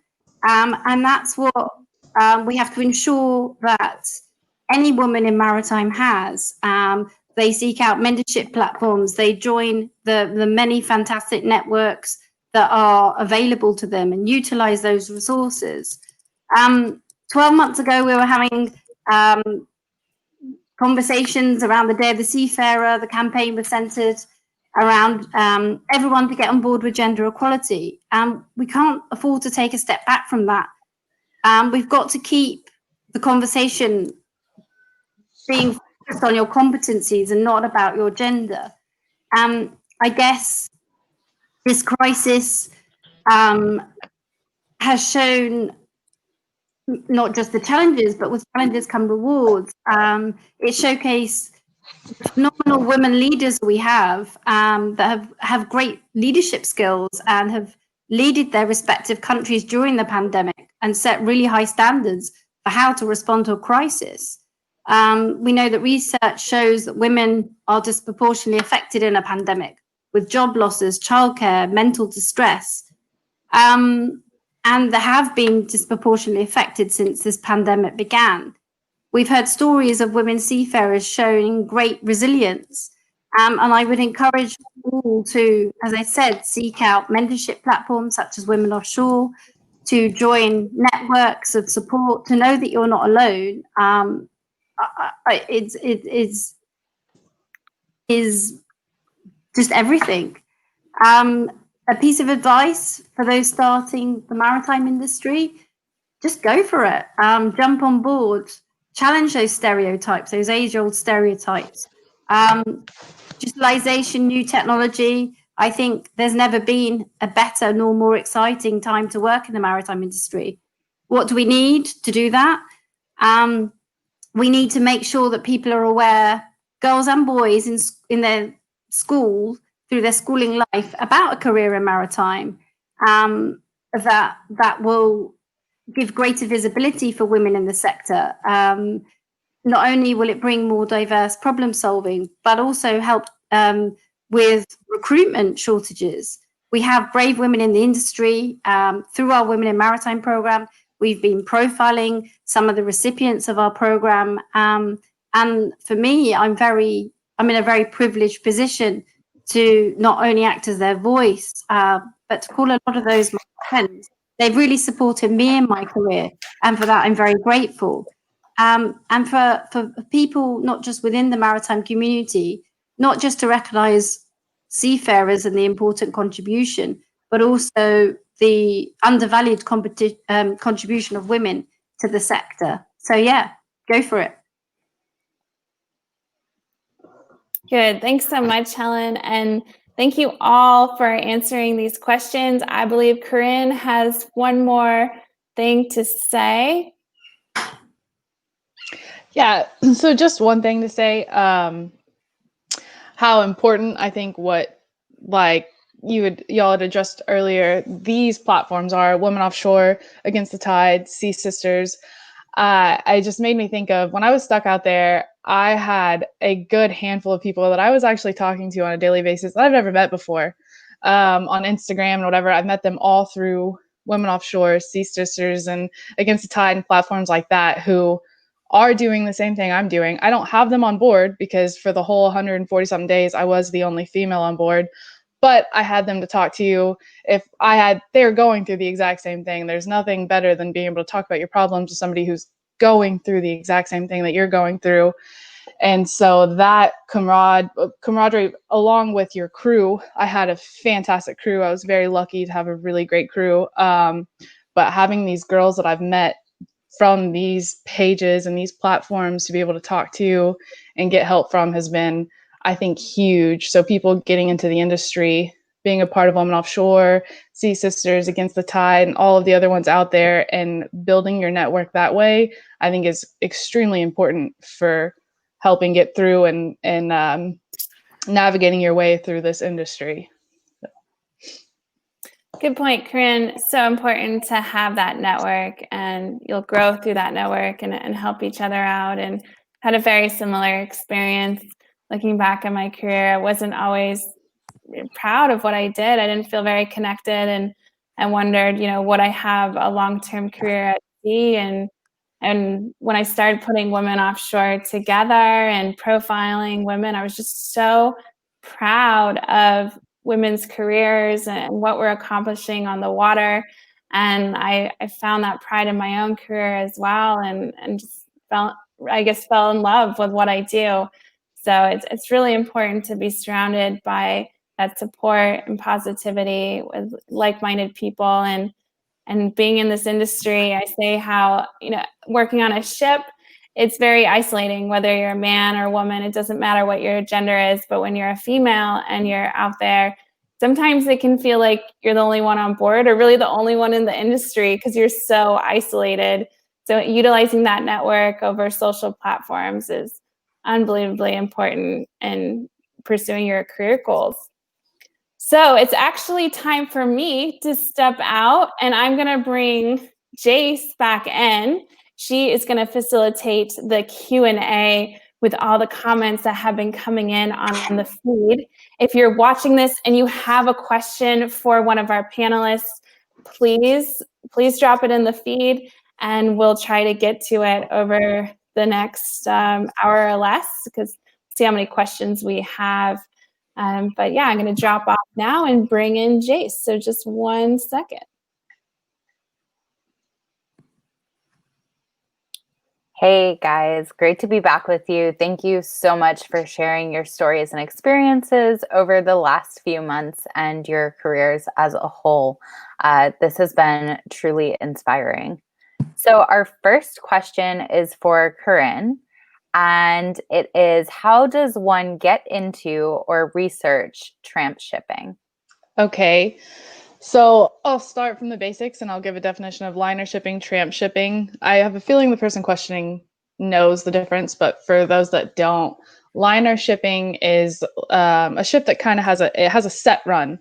And that's what we have to ensure that any woman in maritime has. They seek out mentorship platforms. They join the many fantastic networks that are available to them and utilize those resources. 12 months ago, we were having conversations around the Day of the Seafarer. The campaign was centered around everyone to get on board with gender equality. We can't afford to take a step back from that. We've got to keep the conversation being focused on your competencies and not about your gender. I guess this crisis has shown not just the challenges, but with challenges come rewards. It showcased phenomenal women leaders we have that have great leadership skills and have led their respective countries during the pandemic and set really high standards for how to respond to a crisis. We know that research shows that women are disproportionately affected in a pandemic with job losses, childcare, mental distress. And they have been disproportionately affected since this pandemic began. We've heard stories of women seafarers showing great resilience. And I would encourage all to, as I said, seek out mentorship platforms such as Women Offshore, to join networks of support, to know that you're not alone. It is just everything. A piece of advice for those starting the maritime industry, just go for it. Jump on board, challenge those stereotypes, those age-old stereotypes. Digitalization, new technology. I think there's never been a better nor more exciting time to work in the maritime industry. What do we need to do that? We need to make sure that people are aware, girls and boys in their school, through their schooling life, about a career in maritime, that will give greater visibility for women in the sector. Not only will it bring more diverse problem solving, but also help with recruitment shortages. We have brave women in the industry. Through our Women in Maritime program, we've been profiling some of the recipients of our program. And for me, I'm in a very privileged position to not only act as their voice, but to call a lot of those my friends. They've really supported me in my career, and for that, I'm very grateful. And for people, not just within the maritime community, not just to recognise seafarers and the important contribution, but also the undervalued contribution of women to the sector. So yeah, go for it. Good. Thanks so much, Helen. And thank you all for answering these questions. I believe Karynn has one more thing to say. Yeah, so just one thing to say, how important I think what y'all had addressed earlier, these platforms are: Women Offshore, Against the Tide, Sea Sisters. I just made me think of when I was stuck out there, I had a good handful of people that I was actually talking to on a daily basis that I've never met before, on Instagram and whatever. I've met them all through Women Offshore, Sea Sisters, and Against the Tide and platforms like that, who are doing the same thing I'm doing. I don't have them on board because for the whole 140 something days, I was the only female on board, but I had them to talk to you. If they're going through the exact same thing. There's nothing better than being able to talk about your problems to somebody who's going through the exact same thing that you're going through. And so that camaraderie along with your crew, I had a fantastic crew. I was very lucky to have a really great crew. But having these girls that I've met from these pages and these platforms to be able to talk to and get help from has been, I think, huge. So people getting into the industry, being a part of Women Offshore, Sea Sisters, Against the Tide, and all of the other ones out there, and building your network that way, I think is extremely important for helping get through and navigating your way through this industry. Good point, Karynn. So important to have that network, and you'll grow through that network and help each other out. And had a very similar experience. Looking back at my career, I wasn't always proud of what I did. I didn't feel very connected, and wondered, would I have a long-term career at sea? And when I started putting Women Offshore together and profiling women, I was just so proud of women's careers and what we're accomplishing on the water. And I found that pride in my own career as well, and just fell in love with what I do. So it's really important to be surrounded by that support and positivity with like-minded people. And being in this industry, I say how, working on a ship, it's very isolating, whether you're a man or a woman. It doesn't matter what your gender is, but when you're a female and you're out there, sometimes it can feel like you're the only one on board, or really the only one in the industry, because you're so isolated. So utilizing that network over social platforms is unbelievably important in pursuing your career goals. So it's actually time for me to step out, and I'm going to bring Jace back in. She is going to facilitate the Q&A with all the comments that have been coming in on the feed. If you're watching this and you have a question for one of our panelists, please drop it in the feed, and we'll try to get to it over the next hour or less, because see how many questions we have. But yeah, I'm going to drop off now and bring in Jace. So just 1 second. Hey guys, great to be back with you. Thank you so much for sharing your stories and experiences over the last few months and your careers as a whole. This has been truly inspiring. So our first question is for Karynn, and it is, how does one get into or research tramp shipping? Okay, so I'll start from the basics and I'll give a definition of liner shipping, tramp shipping. I have a feeling the person questioning knows the difference, but for those that don't, liner shipping is a ship that kind of has a set run.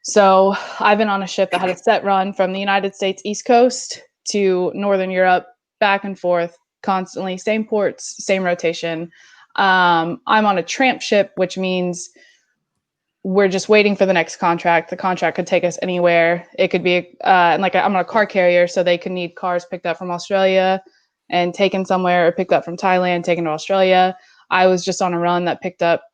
So I've been on a ship that had a set run from the United States East Coast to Northern Europe, back and forth constantly, same ports, same rotation. I'm on a tramp ship, which means we're just waiting for the next contract. The contract could take us anywhere. It could be I'm on a car carrier, so they could need cars picked up from Australia and taken somewhere, or picked up from Thailand, taken to Australia. I was just on a run that picked up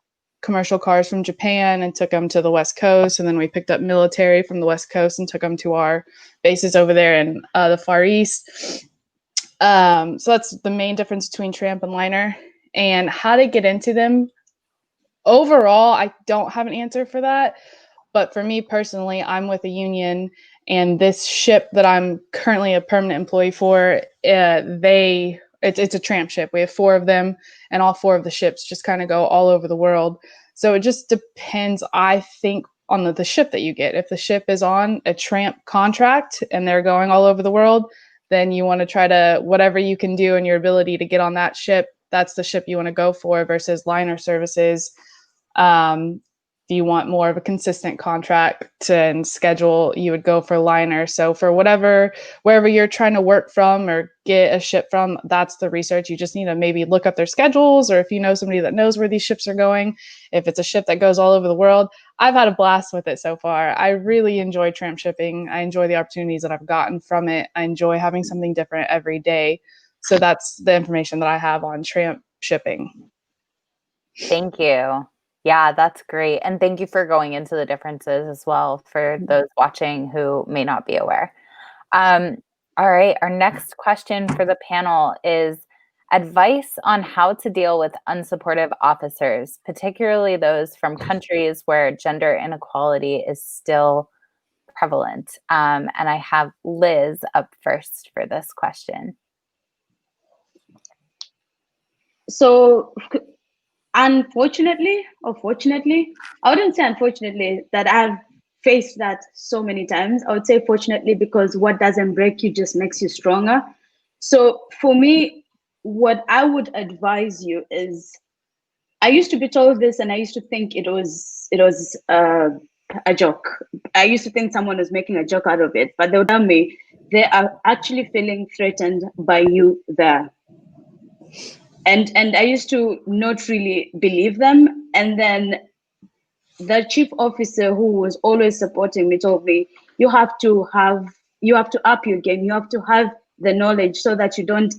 commercial cars from Japan and took them to the West Coast, and then we picked up military from the West Coast and took them to our bases over there in the Far East. So that's the main difference between tramp and liner. And how to get into them, overall, I don't have an answer for that. But for me personally, I'm with a union, and this ship that I'm currently a permanent employee for, it's a tramp ship. We have 4 of them, and all 4 of the ships just kind of go all over the world. So it just depends, I think, on the ship that you get. If the ship is on a tramp contract and they're going all over the world, then you want to try to, whatever you can do in your ability to get on that ship, that's the ship you want to go for, versus liner services. Do you want more of a consistent contract and schedule, you would go for liner. So for wherever you're trying to work from or get a ship from, that's the research. You just need to maybe look up their schedules, or if you know somebody that knows where these ships are going, if it's a ship that goes all over the world. I've had a blast with it so far. I really enjoy tramp shipping. I enjoy the opportunities that I've gotten from it. I enjoy having something different every day. So that's the information that I have on tramp shipping. Thank you. Yeah, that's great. And thank you for going into the differences as well for those watching who may not be aware. All right, our next question for the panel is advice on how to deal with unsupportive officers, particularly those from countries where gender inequality is still prevalent. And I have Liz up first for this question. So unfortunately, or fortunately, I wouldn't say unfortunately that I've faced that so many times. I would say fortunately, because what doesn't break you just makes you stronger. So for me, what I would advise you is, I used to be told this and I used to think it was a joke. I used to think someone was making a joke out of it, but they would tell me they are actually feeling threatened by you there. And I used to not really believe them. And then the chief officer, who was always supporting me, told me, you have to up your game. You have to have the knowledge so that you don't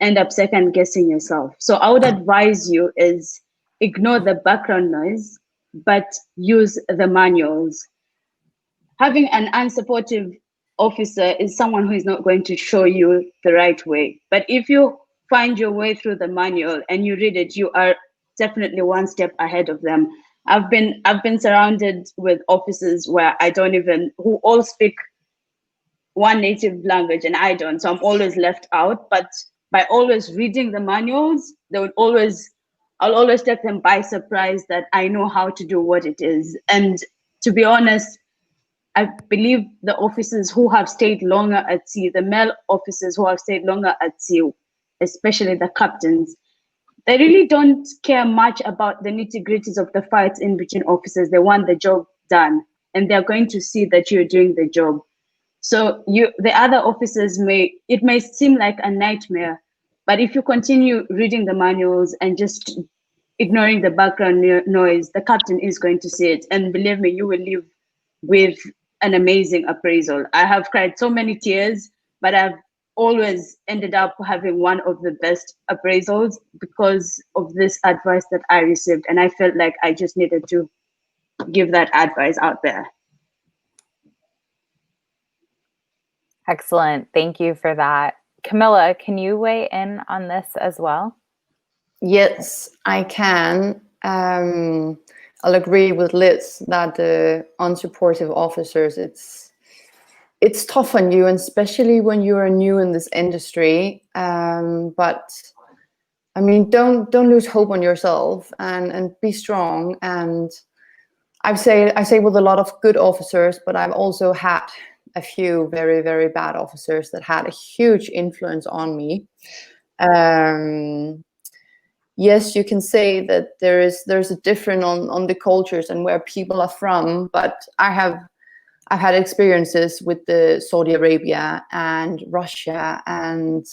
end up second guessing yourself. So I would advise you is ignore the background noise, but use the manuals. Having an unsupportive officer is someone who is not going to show you the right way. But if you find your way through the manual and you read it, you are definitely one step ahead of them. I've been surrounded with officers where who all speak one native language and I don't, so I'm always left out. But by always reading the manuals, I'll always take them by surprise that I know how to do what it is. And to be honest, I believe the officers who have stayed longer at sea, the male officers who have stayed longer at sea, especially the captains, they really don't care much about the nitty-gritties of the fights in between officers. They want the job done, and they're going to see that you're doing the job. So the other officers it may seem like a nightmare, but if you continue reading the manuals and just ignoring the background noise, the captain is going to see it. And believe me, you will leave with an amazing appraisal. I have cried so many tears, but I've always ended up having one of the best appraisals because of this advice that I received. And I felt like I just needed to give that advice out there. Excellent. Thank you for that. Camilla, can you weigh in on this as well? Yes, I can. I'll agree with Liz that the unsupportive officers, it's tough on you, and especially when you are new in this industry. But I mean, don't lose hope on yourself and be strong. And I say with a lot of good officers, but I've also had a few very, very bad officers that had a huge influence on me. Yes, you can say that there's a difference on the cultures and where people are from, but I've had experiences with the Saudi Arabia and Russia and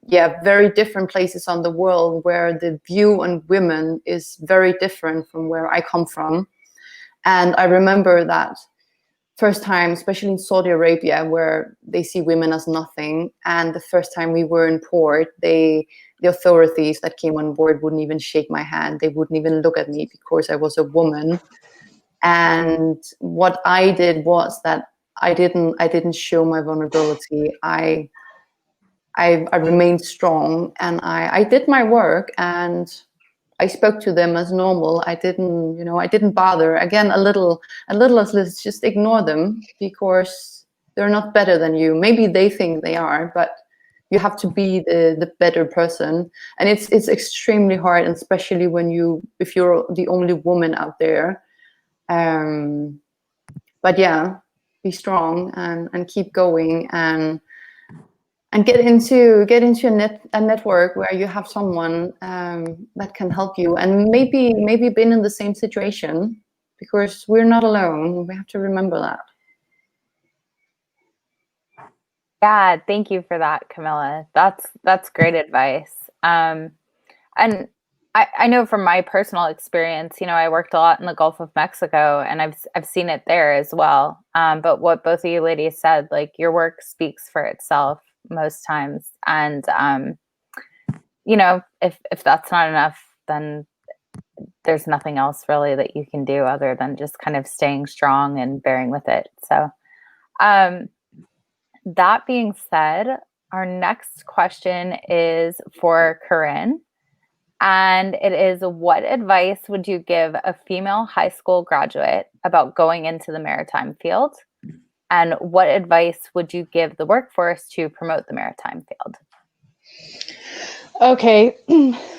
very different places on the world where the view on women is very different from where I come from. And I remember that first time, especially in Saudi Arabia, where they see women as nothing. And the first time we were in port, the authorities that came on board wouldn't even shake my hand. They wouldn't even look at me because I was a woman. And what I did was that I didn't show my vulnerability. I remained strong, and I did my work, and I spoke to them as normal. I didn't bother. Again, a little as let's just ignore them because they're not better than you. Maybe they think they are, but you have to be the better person. And it's extremely hard, and especially if you're the only woman out there. But yeah, be strong and keep going, and get into a network where you have someone that can help you, and maybe been in the same situation, because we're not alone. We have to remember that. Yeah, thank you for that, Camilla. That's great advice. And I know from my personal experience, I worked a lot in the Gulf of Mexico, and I've seen it there as well. But what both of you ladies said, like, your work speaks for itself most times. And if that's not enough, then there's nothing else really that you can do other than just kind of staying strong and bearing with it. So that being said, our next question is for Karynn. And it is, what advice would you give a female high school graduate about going into the maritime field? And what advice would you give the workforce to promote the maritime field? Okay,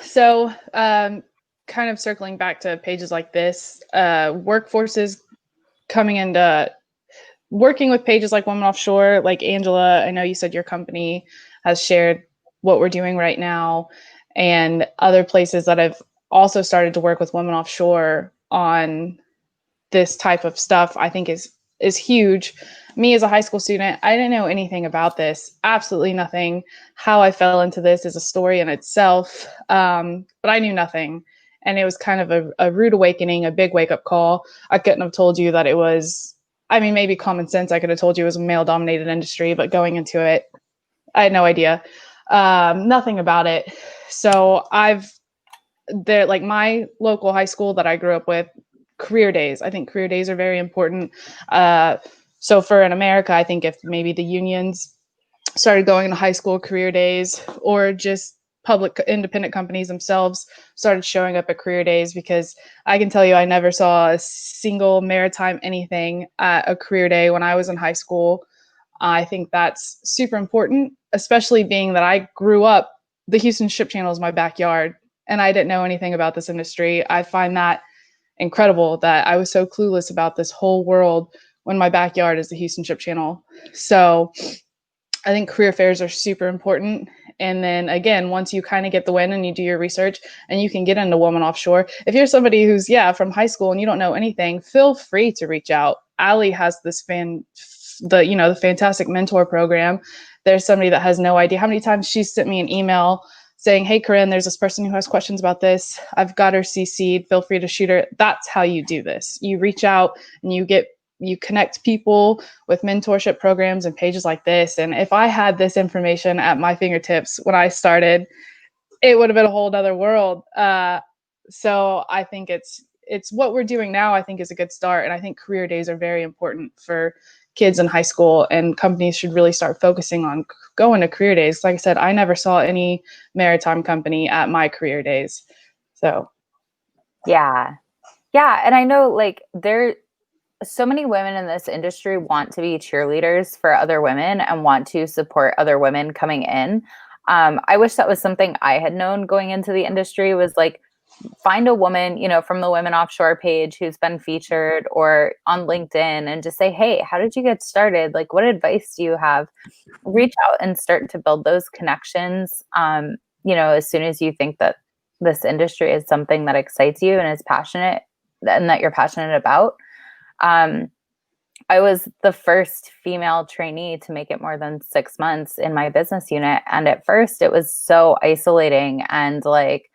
so kind of circling back to pages like this, workforces coming into working with pages like Women Offshore, like Angela, I know you said your company has shared what we're doing right now, and other places that have also started to work with Women Offshore on this type of stuff, I think is huge. Me as a high school student, I didn't know anything about this, absolutely nothing. How I fell into this is a story in itself, but I knew nothing. And it was kind of a rude awakening, a big wake-up call. I couldn't have told you that it was, maybe common sense. I could have told you it was a male-dominated industry, but going into it, I had no idea, nothing about it. So like my local high school that I grew up with, career days. I think career days are very important. So for in America, I think if maybe the unions started going to high school career days, or just public independent companies themselves started showing up at career days, because I can tell you I never saw a single maritime anything at a career day when I was in high school. I think that's super important, especially being that I grew up, the Houston Ship Channel is my backyard, and I didn't know anything about this industry. I find that incredible that I was so clueless about this whole world when my backyard is the Houston Ship Channel. So I think career fairs are super important. And then again, once you kind of get the win and you do your research and you can get into Women Offshore, if you're somebody who's from high school and you don't know anything, feel free to reach out. Allie has this the fantastic mentor program. There's somebody that has no idea how many times she's sent me an email saying, hey, Karynn, there's this person who has questions about this. I've got her CC'd. Feel free to shoot her. That's how you do this. You reach out and you connect people with mentorship programs and pages like this. And if I had this information at my fingertips when I started, it would have been a whole other world. So I think it's what we're doing now, I think, is a good start. And I think career days are very important for kids in high school, and companies should really start focusing on going to career days. Like I said, I never saw any maritime company at my career days. So. Yeah. And I know, like, so many women in this industry want to be cheerleaders for other women and want to support other women coming in. I wish that was something I had known going into the industry, was like, find a woman, from the Women Offshore page who's been featured, or on LinkedIn, and just say, hey, how did you get started? Like, what advice do you have? Reach out and start to build those connections. As soon as you think that this industry is something that excites you and is passionate, and that you're passionate about. I was the first female trainee to make it more than 6 months in my business unit. And at first it was so isolating and like,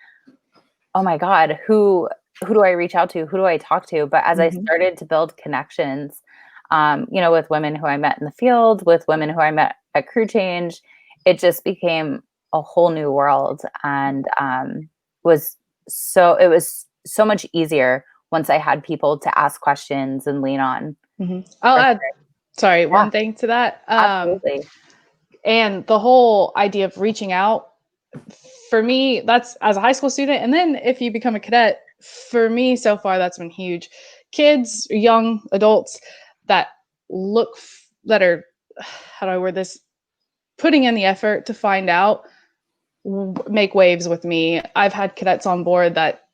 oh my God, who who do I reach out to? Who do I talk to? But as I started to build connections, with women who I met in the field, with women who I met at Crew Change, it just became a whole new world, and it was so much easier once I had people to ask questions and lean on. I'll add, one thing to that. Absolutely. And the whole idea of reaching out, for me, that's as a high school student. And then if you become a cadet, for me so far, that's been huge. Kids, young adults that that are, how do I word this, putting in the effort to find out, make waves with me. I've had cadets on board that,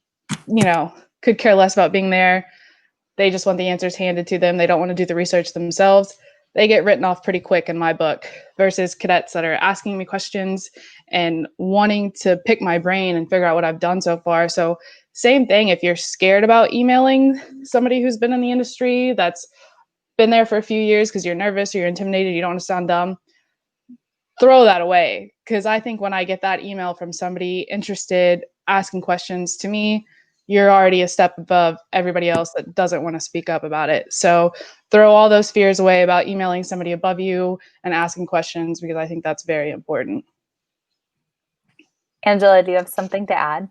could care less about being there. They just want the answers handed to them. They don't want to do the research themselves. They get written off pretty quick in my book, versus cadets that are asking me questions and wanting to pick my brain and figure out what I've done so far. So same thing, if you're scared about emailing somebody who's been in the industry, that's been there for a few years because you're nervous or you're intimidated, you don't want to sound dumb, throw that away. Because I think when I get that email from somebody interested, asking questions, to me, you're already a step above everybody else that doesn't want to speak up about it. So throw all those fears away about emailing somebody above you and asking questions, because I think that's very important. Angela, do you have something to add?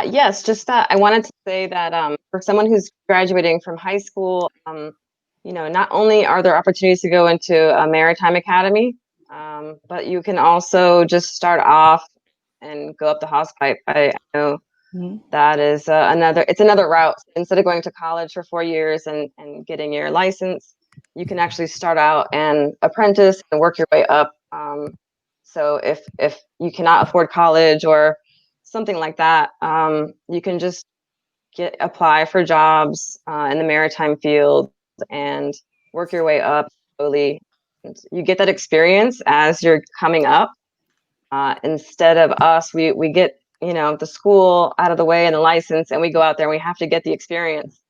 Yes, just that I wanted to say that for someone who's graduating from high school, not only are there opportunities to go into a maritime academy, but you can also just start off and go up the hosepipe. I know that is another route. Instead of going to college for 4 years and getting your license, you can actually start out and apprentice and work your way up. So if you cannot afford college or something like that, you can just apply for jobs in the maritime field and work your way up slowly. And you get that experience as you're coming up. Instead of us, we get the school out of the way and the license, and we go out there and we have to get the experience,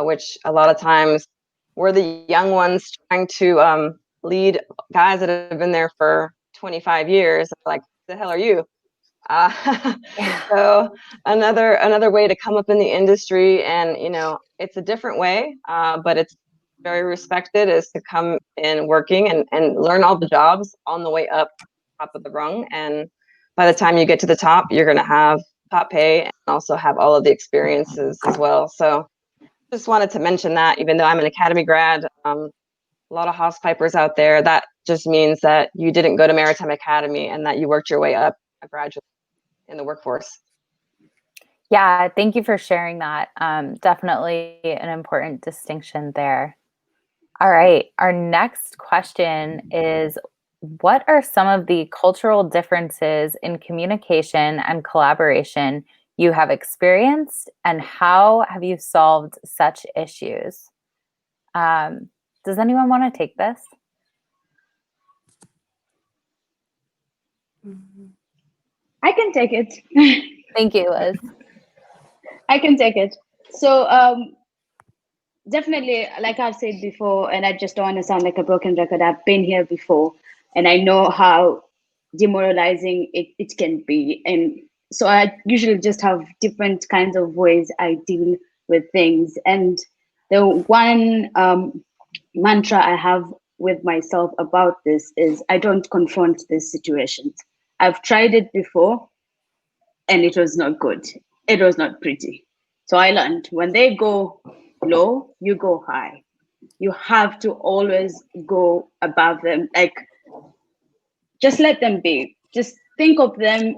which a lot of times we're the young ones trying to lead guys that have been there for 25 years. Like, the hell are you? So another way to come up in the industry, and it's a different way, but it's very respected, is to come in working and learn all the jobs on the way up top of the rung. And by the time you get to the top, you're going to have top pay and also have all of the experiences as well. So just wanted to mention that, even though I'm an academy grad, a lot of housepipers out there, that just means that you didn't go to Maritime Academy and that you worked your way up gradually in the workforce. Yeah, thank you for sharing that. Definitely an important distinction there. All right, our next question is, what are some of the cultural differences in communication and collaboration you have experienced, and how have you solved such issues? Does anyone want to take this? I can take it. Thank you, Liz. I can take it. So definitely, like I've said before, and I just don't want to sound like a broken record, I've been here before, and I know how demoralizing it can be. And so I usually just have different kinds of ways I deal with things. And the one mantra I have with myself about this is, I don't confront these situations. I've tried it before and it was not good. It was not pretty. So I learned, when they go low, you go high. You have to always go above them. Like, just let them be. Just think of them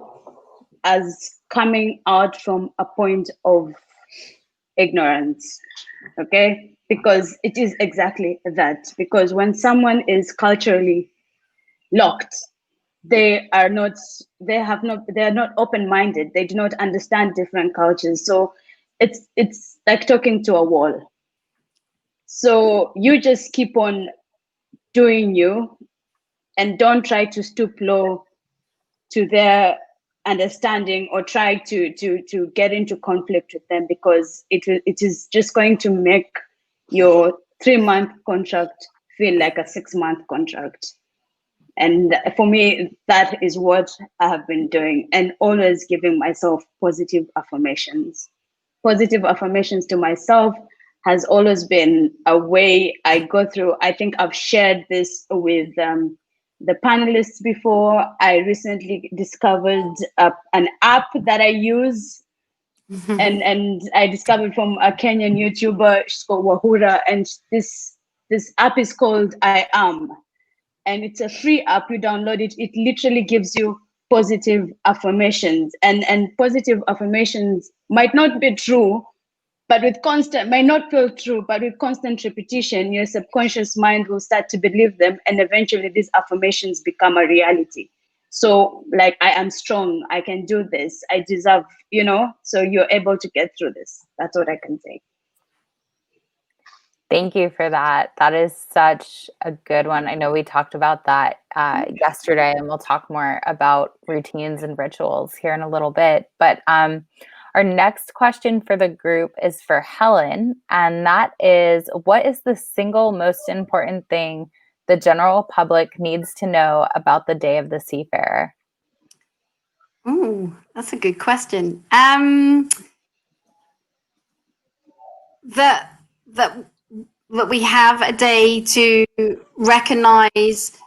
as coming out from a point of ignorance, okay? Because it is exactly that. Because when someone is culturally locked, they are not open-minded. They do not understand different cultures. So it's like talking to a wall. So you just keep on doing you, and don't try to stoop low to their understanding or try to get into conflict with them, because it is just going to make your 3-month contract feel like a 6-month contract. And for me, that is what I have been doing, and always giving myself positive affirmations. positive affirmations to myself has always been a way I go through. I think I've shared this with the panelists before. I recently discovered an app that I use, and I discovered from a Kenyan YouTuber, she's called Wahura, and this app is called I Am, and it's a free app. You download it. It literally gives you positive affirmations, and positive affirmations might not be true, but might not feel true, but with constant repetition, your subconscious mind will start to believe them, and eventually these affirmations become a reality. So like, I am strong, I can do this, I deserve, so you're able to get through this. That's what I can say. Thank you for that. That is such a good one. I know we talked about that yesterday, and we'll talk more about routines and rituals here in a little bit. But our next question for the group is for Helen, and that is, what is the single most important thing the general public needs to know about the Day of the Seafarer? Oh, that's a good question. That we have a day to recognize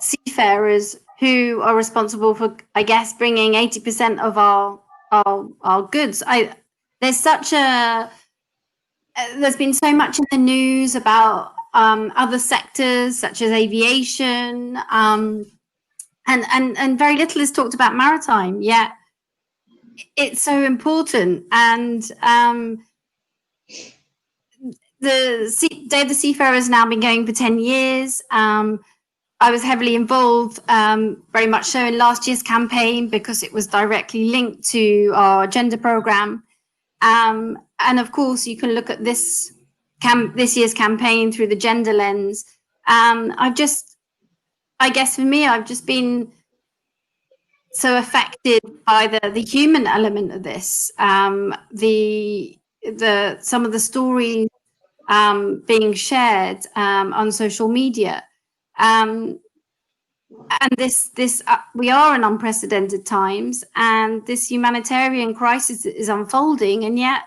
seafarers who are responsible for, I guess, bringing 80% of our goods. There's been so much in the news about other sectors such as aviation, and very little is talked about maritime. Yet it's so important, and the Day of the Seafarer has now been going for 10 years. I was heavily involved, very much so, in last year's campaign because it was directly linked to our gender program. And of course, you can look at this year's campaign through the gender lens. I guess for me, I've just been so affected by the human element of this. Some of the stories being shared on social media, and this we are in unprecedented times, and this humanitarian crisis is unfolding, and yet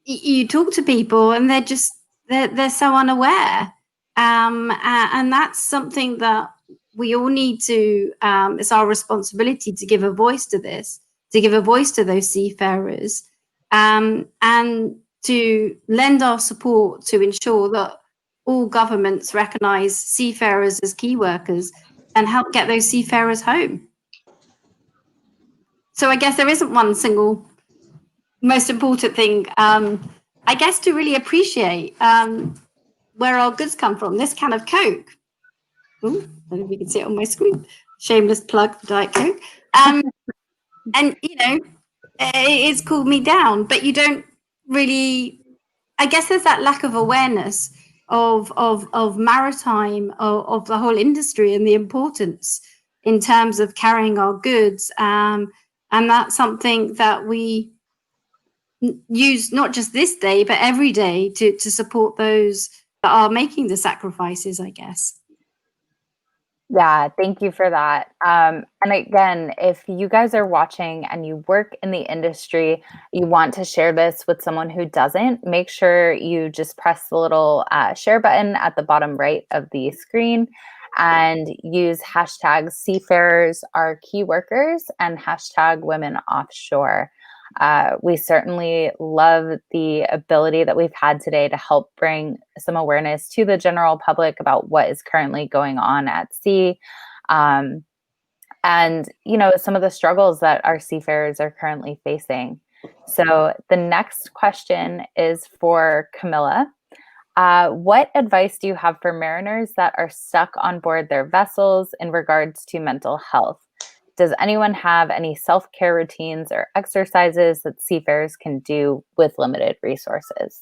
you talk to people and they're so unaware, and that's something that we all need to. It's our responsibility to give a voice to this, to give a voice to those seafarers, and to lend our support to ensure that all governments recognise seafarers as key workers and help get those seafarers home. So I guess there isn't one single most important thing. I guess to really appreciate where our goods come from. This can of Coke. Ooh, I don't know if you can see it on my screen. Shameless plug for Diet Coke. And, it's cooled me down, but you don't really, I guess there's that lack of awareness of maritime, of the whole industry and the importance in terms of carrying our goods. And that's something that we use not just this day, but every day to support those that are making the sacrifices, I guess. Yeah, thank you for that. And again, if you guys are watching and you work in the industry, you want to share this with someone who doesn't, make sure you just press the little share button at the bottom right of the screen and use hashtag seafarers are key workers and hashtag women offshore. We certainly love the ability that we've had today to help bring some awareness to the general public about what is currently going on at sea. And, some of the struggles that our seafarers are currently facing. So the next question is for Camilla. What advice do you have for mariners that are stuck on board their vessels in regards to mental health? Does anyone have any self-care routines or exercises that seafarers can do with limited resources?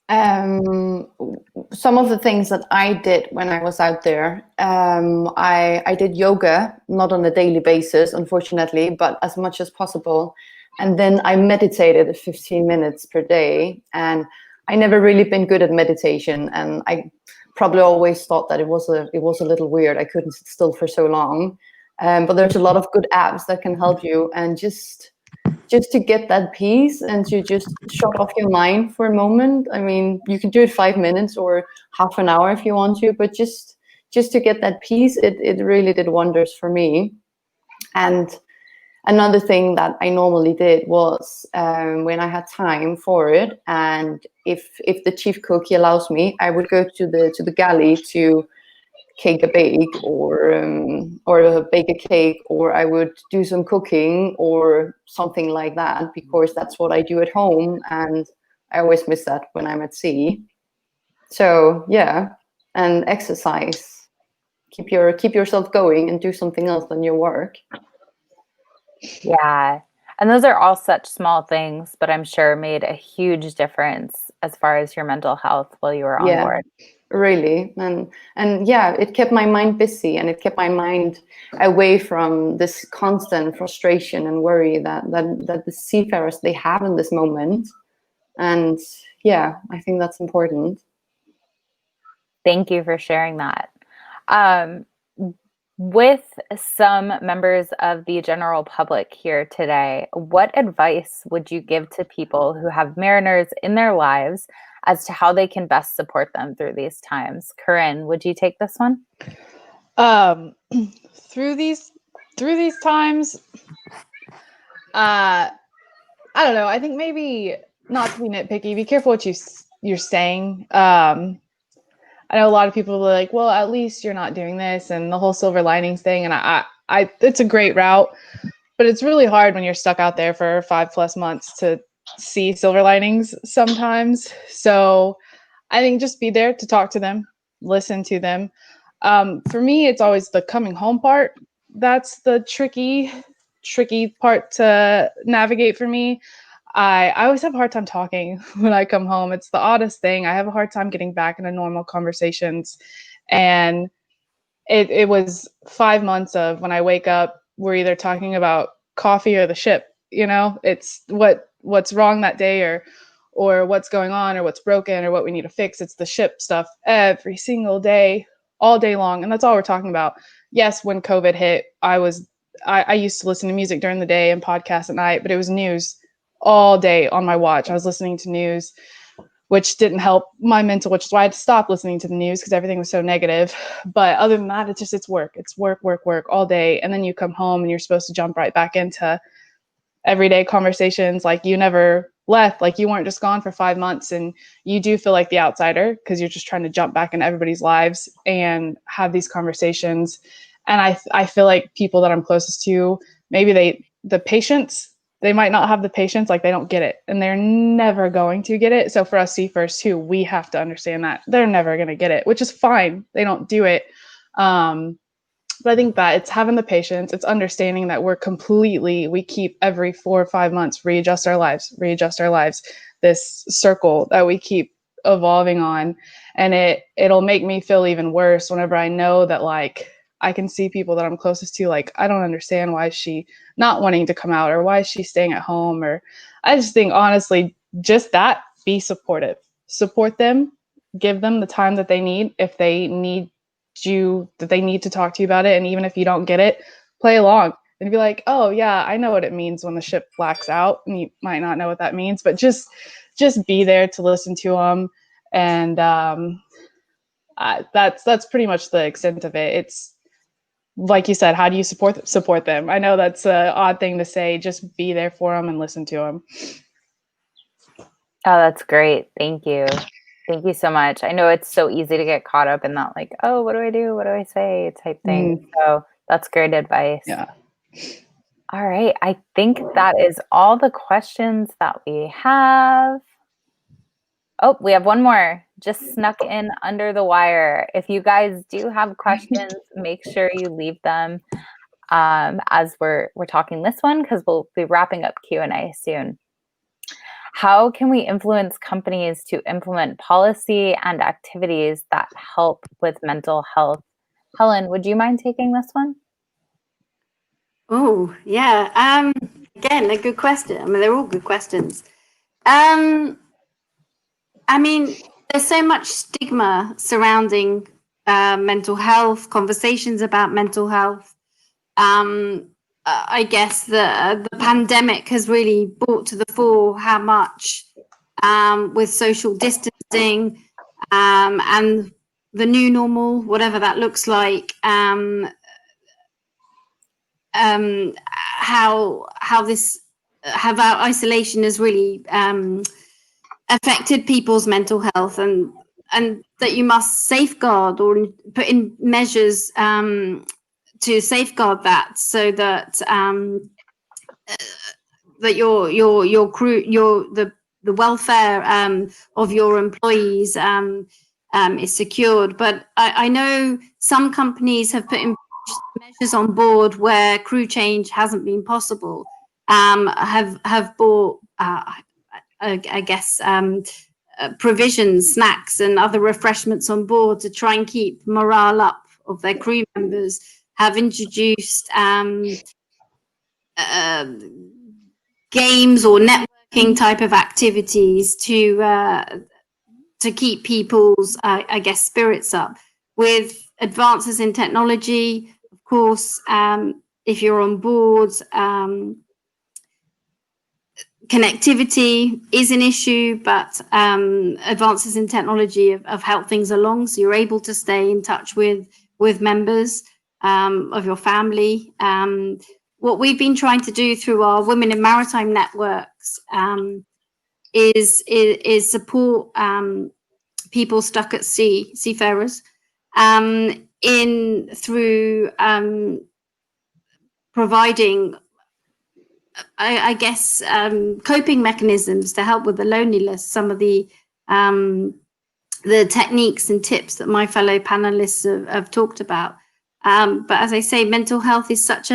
Some of the things that I did when I was out there, I did yoga, not on a daily basis, unfortunately, but as much as possible. And then I meditated 15 minutes per day. And I never really been good at meditation. And I probably always thought that it was a little weird. I couldn't sit still for so long. But there's a lot of good apps that can help you, and just just to get that peace and to just shut off your mind for a moment. I mean, you can do it 5 minutes or half an hour if you want to, but just to get that peace, it really did wonders for me. And another thing that I normally did was when I had time for it, and if the chief cook allows me, I would go to the galley to cake a bake or bake a cake, or I would do some cooking or something like that, because that's what I do at home, and I always miss that when I'm at sea. So yeah, and exercise, keep yourself going and do something else than your work. Yeah. And those are all such small things, but I'm sure made a huge difference as far as your mental health while you were on board. Really. And yeah, it kept my mind busy, and it kept my mind away from this constant frustration and worry that the seafarers, they have in this moment. And yeah, I think that's important. Thank you for sharing that. With some members of the general public here today, what advice would you give to people who have mariners in their lives as to how they can best support them through these times? Karynn, would you take this one? Through these times, I don't know. I think maybe not to be nitpicky. Be careful what you're saying. I know a lot of people are like, well, at least you're not doing this and the whole silver linings thing. And I it's a great route, but it's really hard when you're stuck out there for 5+ months to see silver linings sometimes. So I think just be there to talk to them, listen to them. For me, it's always the coming home part. That's the tricky part to navigate for me. I always have a hard time talking when I come home. It's the oddest thing. I have a hard time getting back into normal conversations. And it was 5 months of when I wake up, we're either talking about coffee or the ship. It's what's wrong that day, or what's going on, or what's broken, or what we need to fix. It's the ship stuff every single day, all day long. And that's all we're talking about. Yes, when COVID hit, I used to listen to music during the day and podcasts at night, but it was news all day on my watch. I was listening to news, which didn't help my mental, which is why I had to stop listening to the news, because everything was so negative. But other than that, it's work. It's work all day. And then you come home and you're supposed to jump right back into everyday conversations like you never left, like you weren't just gone for 5 months. And you do feel like the outsider because you're just trying to jump back in everybody's lives and have these conversations. And I feel like people that I'm closest to, maybe the patience, they might not have the patience, like they don't get it, and they're never going to get it. So for us seafarers too, we have to understand that they're never going to get it, which is fine. They don't do it. But I think that it's having the patience, it's understanding that we keep every 4 or 5 months, readjust our lives, this circle that we keep evolving on. And it'll make me feel even worse whenever I know that, like, I can see people that I'm closest to, like, I don't understand why is she not wanting to come out, or why is she staying at home? Or I just think, honestly, just that, be supportive, support them, give them the time that they need. If they need to talk to you about it, and even if you don't get it, play along and be like, oh yeah, I know what it means when the ship blacks out. And you might not know what that means, but just be there to listen to them. And that's pretty much the extent of it. It's like you said, how do you support them? I know that's an odd thing to say. Just be there for them and listen to them. Oh, that's great. Thank you. Thank you so much. I know it's so easy to get caught up in that, like, oh, what do I do? What do I say? Type thing. So that's great advice. Yeah. All right. I think that is all the questions that we have. Oh, we have one more. Just snuck in under the wire. If you guys do have questions, make sure you leave them as we're talking this one, because we'll be wrapping up Q&A soon. How can we influence companies to implement policy and activities that help with mental health? Helen, would you mind taking this one? Oh, yeah. Again, a good question. I mean, they're all good questions. I mean, there's so much stigma surrounding mental health, conversations about mental health. I guess the pandemic has really brought to the fore how much with social distancing and the new normal, whatever that looks like, how our isolation has really affected people's mental health, and that you must safeguard or put in measures to safeguard that, so that that your crew, the welfare of your employees is secured. But I know some companies have put in measures on board where crew change hasn't been possible. Have bought, I guess, provisions, snacks, and other refreshments on board to try and keep morale up of their crew members. Have introduced games or networking type of activities to keep people's, I guess, spirits up. With advances in technology, of course, if you're on board, connectivity is an issue, but advances in technology have helped things along, so you're able to stay in touch with members of your family. What we've been trying to do through our Women in Maritime networks is support people stuck at sea, seafarers, through providing, I guess, coping mechanisms to help with the loneliness. Some of the techniques and tips that my fellow panelists have talked about. But as I say, mental health is such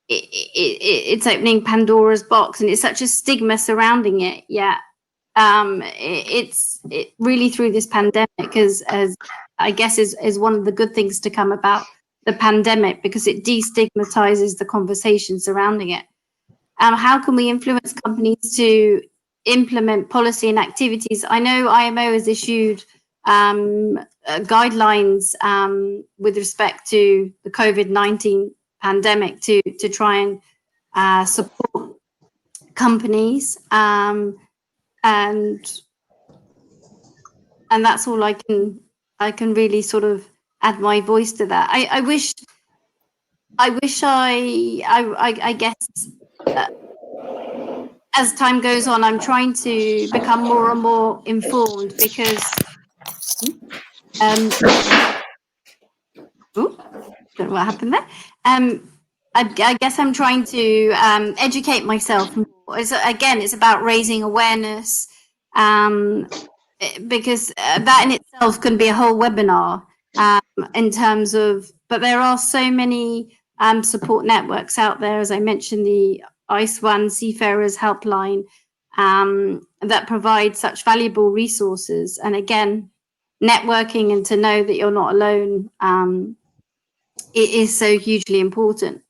it's opening Pandora's box, and it's such a stigma surrounding it. Yeah, it's really through this pandemic, as I guess is one of the good things to come about the pandemic, because it destigmatizes the conversation surrounding it. How can we influence companies to implement policy and activities? I know IMO has issued guidelines with respect to the COVID-19 pandemic to try and support companies, and that's all I can really sort of add my voice to that. I guess as time goes on, I'm trying to become more and more informed, because don't know what happened there. I guess I'm trying to educate myself more. It's about raising awareness, because that in itself can be a whole webinar in terms of, but there are so many support networks out there, as I mentioned, the ICE One Seafarers Helpline, that provide such valuable resources. And again, networking and to know that you're not alone, it is so hugely important.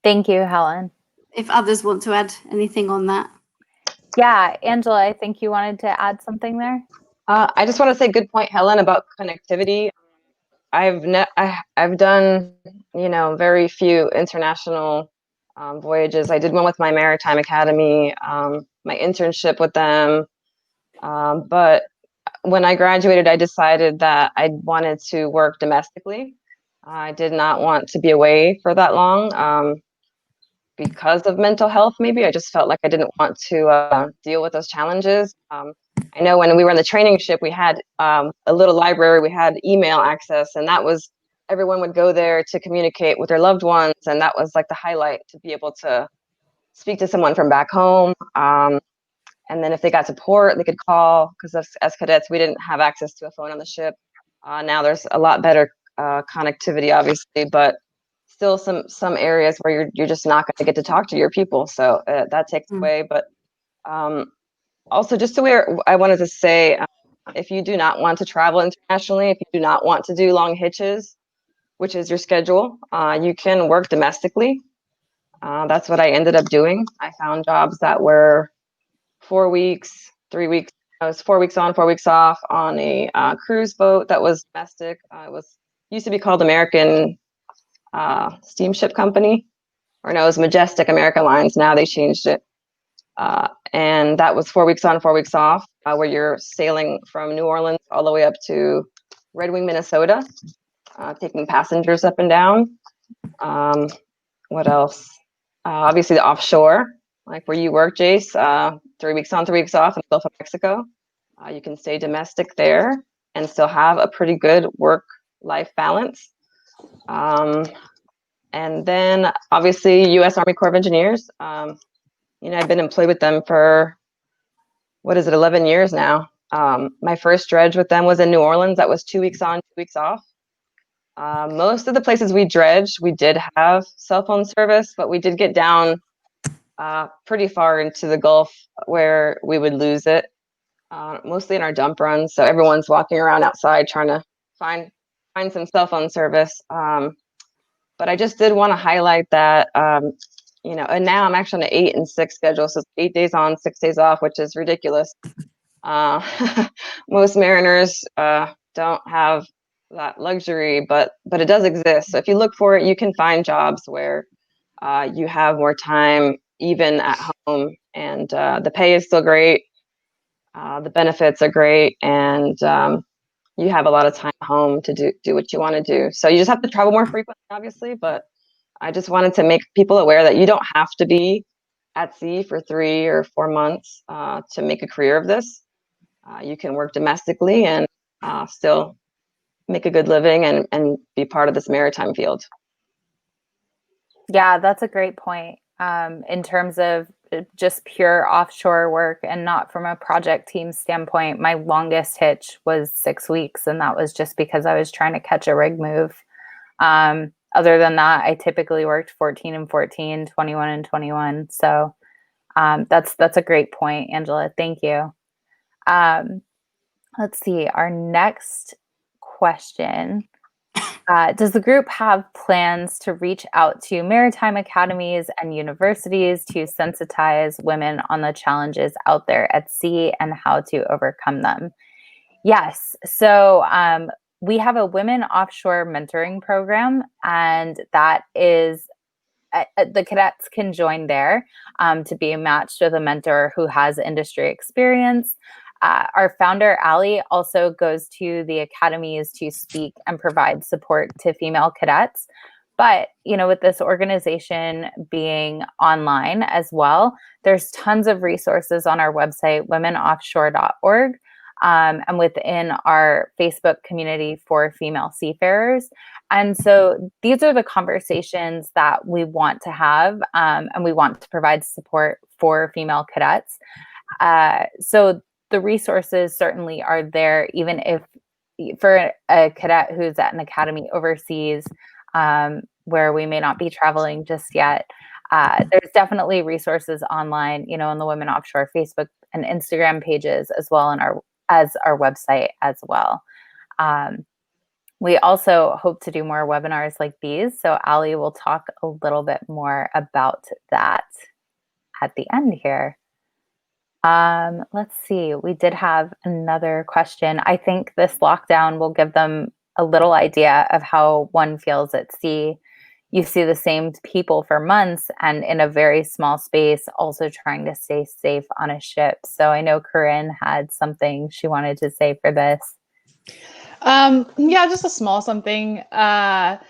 Thank you, Helen. If others want to add anything on that. Yeah, Angela, I think you wanted to add something there. I just want to say, good point, Helen, about connectivity. I've done, very few international voyages. I did one with my Maritime Academy, my internship with them. But when I graduated, I decided that I wanted to work domestically. I did not want to be away for that long because of mental health. Maybe I just felt like I didn't want to deal with those challenges. I know when we were on the training ship, we had a little library, we had email access, and that was, everyone would go there to communicate with their loved ones. And that was like the highlight, to be able to speak to someone from back home. And then if they got to port, they could call, because as cadets, we didn't have access to a phone on the ship. Now there's a lot better connectivity, obviously, but still some areas where you're just not going to get to talk to your people. So that takes away. But also, just to where I wanted to say, if you do not want to travel internationally, if you do not want to do long hitches, which is your schedule, you can work domestically. That's what I ended up doing. I found jobs that were 4 weeks, 3 weeks. I was 4 weeks on, 4 weeks off on a cruise boat that was domestic. It was used to be called American Steamship Company, or no, it was Majestic American Lines. Now they changed it. And that was 4 weeks on, 4 weeks off, where you're sailing from New Orleans all the way up to Red Wing, Minnesota, taking passengers up and down. What else? Obviously the offshore, like where you work, Jace, 3 weeks on, 3 weeks off in the Gulf of Mexico. You can stay domestic there and still have a pretty good work-life balance. And then obviously U.S. Army Corps of Engineers. I've been employed with them for, 11 years now. My first dredge with them was in New Orleans. That was 2 weeks on, 2 weeks off. Most of the places we dredged, we did have cell phone service, but we did get down pretty far into the Gulf where we would lose it, mostly in our dump runs. So everyone's walking around outside trying to find some cell phone service. But I just did want to highlight that, and now I'm actually on an 8 and 6 schedule. So 8 days on, 6 days off, which is ridiculous. Most mariners don't have that luxury, but it does exist. So if you look for it, you can find jobs where you have more time even at home, and the pay is still great. The benefits are great, and you have a lot of time at home to do what you want to do. So you just have to travel more frequently, obviously, but I just wanted to make people aware that you don't have to be at sea for 3 or 4 months to make a career of this. You can work domestically and still make a good living and be part of this maritime field. Yeah, that's a great point. In terms of just pure offshore work and not from a project team standpoint, my longest hitch was 6 weeks, and that was just because I was trying to catch a rig move. Other than that, I typically worked 14 and 14, 21 and 21. So that's a great point, Angela. Thank you. Let's see, our next question. Does the group have plans to reach out to maritime academies and universities to sensitize women on the challenges out there at sea and how to overcome them? Yes. So we have a women offshore mentoring program, and that is the cadets can join there to be matched with a mentor who has industry experience. Our founder, Ali, also goes to the academies to speak and provide support to female cadets. But, with this organization being online as well, there's tons of resources on our website, womenoffshore.org, and within our Facebook community for female seafarers. And so these are the conversations that we want to have, and we want to provide support for female cadets. So the resources certainly are there, even if for a cadet who's at an academy overseas, where we may not be traveling just yet. There's definitely resources online, in the Women Offshore Facebook and Instagram pages, as well as our website as well. We also hope to do more webinars like these. So Ali will talk a little bit more about that at the end here. Let's see, we did have another question. I think this lockdown will give them a little idea of how one feels at sea. You see the same people for months and in a very small space, also trying to stay safe on a ship. So I know Karynn had something she wanted to say for this. Yeah, just a small something. Talking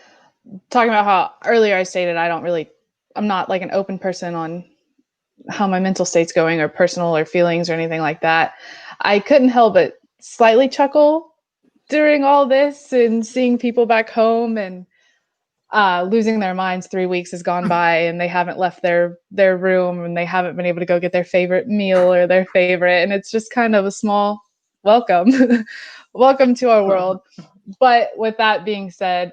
about how earlier I stated I'm not like an open person on how my mental state's going or personal or feelings or anything like that. I couldn't help but slightly chuckle during all this and seeing people back home and losing their minds. 3 weeks has gone by and they haven't left their room and they haven't been able to go get their favorite meal or their favorite. And it's just kind of a small welcome. Welcome to our world. But with that being said,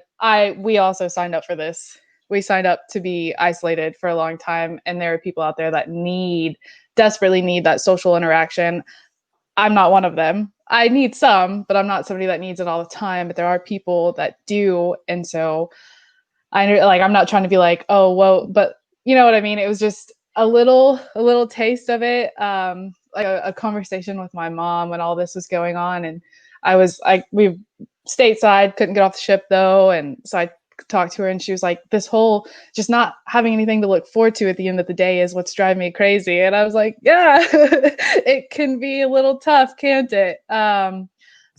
we also signed up for this. We signed up to be isolated for a long time, and there are people out there that desperately need that social interaction. I'm not one of them. I need some, but I'm not somebody that needs it all the time. But there are people that do, and so I'm not trying to be like, oh, whoa, but you know what I mean. It was just a little taste of it, like a conversation with my mom when all this was going on, and we stateside, couldn't get off the ship though. And so I talked to her and she was like, this whole just not having anything to look forward to at the end of the day is what's driving me crazy. And I was like, yeah, it can be a little tough, can't it?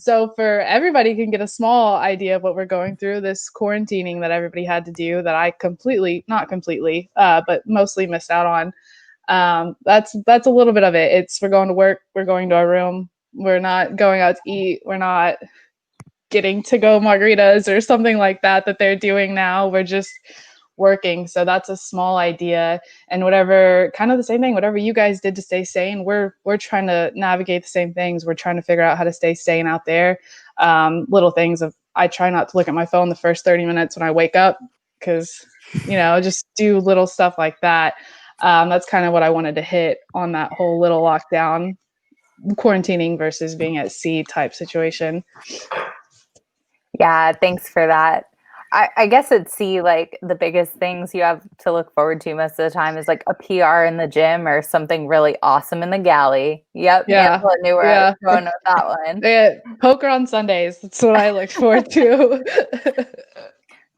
So for everybody can get a small idea of what we're going through, this quarantining that everybody had to do that I not completely, but mostly missed out on. That's a little bit of it. We're going to work, we're going to our room, we're not going out to eat, we're not getting to go margaritas or something like that they're doing now. We're just working. So that's a small idea. And whatever, kind of the same thing, whatever you guys did to stay sane, we're trying to navigate the same things. We're trying to figure out how to stay sane out there. Little things of, I try not to look at my phone the first 30 minutes when I wake up, because, just do little stuff like that. That's kind of what I wanted to hit on that whole little lockdown, quarantining versus being at sea type situation. Yeah, thanks for that. I guess at sea, like the biggest things you have to look forward to most of the time is like a PR in the gym or something really awesome in the galley. Yep. Yeah. Angela knew where I was going with that one. Yeah, poker on Sundays. That's what I look forward to.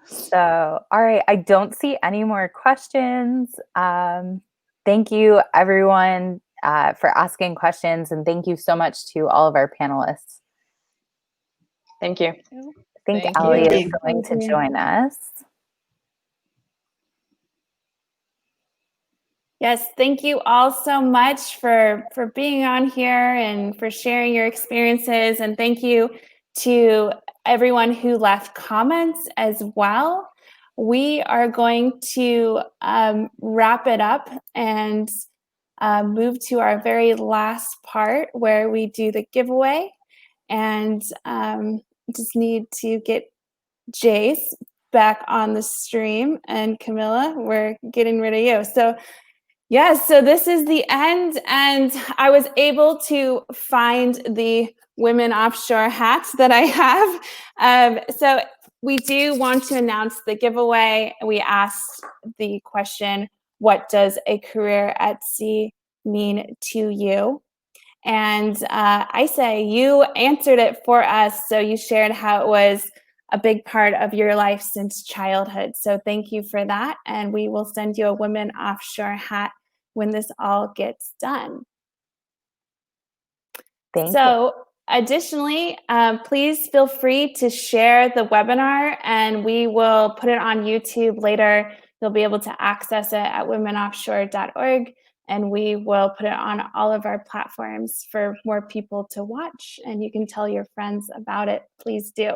So, all right. I don't see any more questions. Thank you, everyone, for asking questions. And thank you so much to all of our panelists. Thank you. I think Thank Ellie you. is going to join us. Yes, thank you all so much for being on here and for sharing your experiences. And thank you to everyone who left comments as well. We are going to wrap it up and move to our very last part where we do the giveaway. And just need to get Jace back on the stream, and Camilla, we're getting rid of you. So so this is the end, and I was able to find the Women Offshore hats that I have. So we do want to announce the giveaway. We asked the question, what does a career at sea mean to you? And I say you answered it for us. So you shared how it was a big part of your life since childhood. So thank you for that. And we will send you a Women Offshore hat when this all gets done. Thank you. Additionally, please feel free to share the webinar, and we will put it on YouTube later. You'll be able to access it at womenoffshore.org. And we will put it on all of our platforms for more people to watch. And you can tell your friends about it. Please do.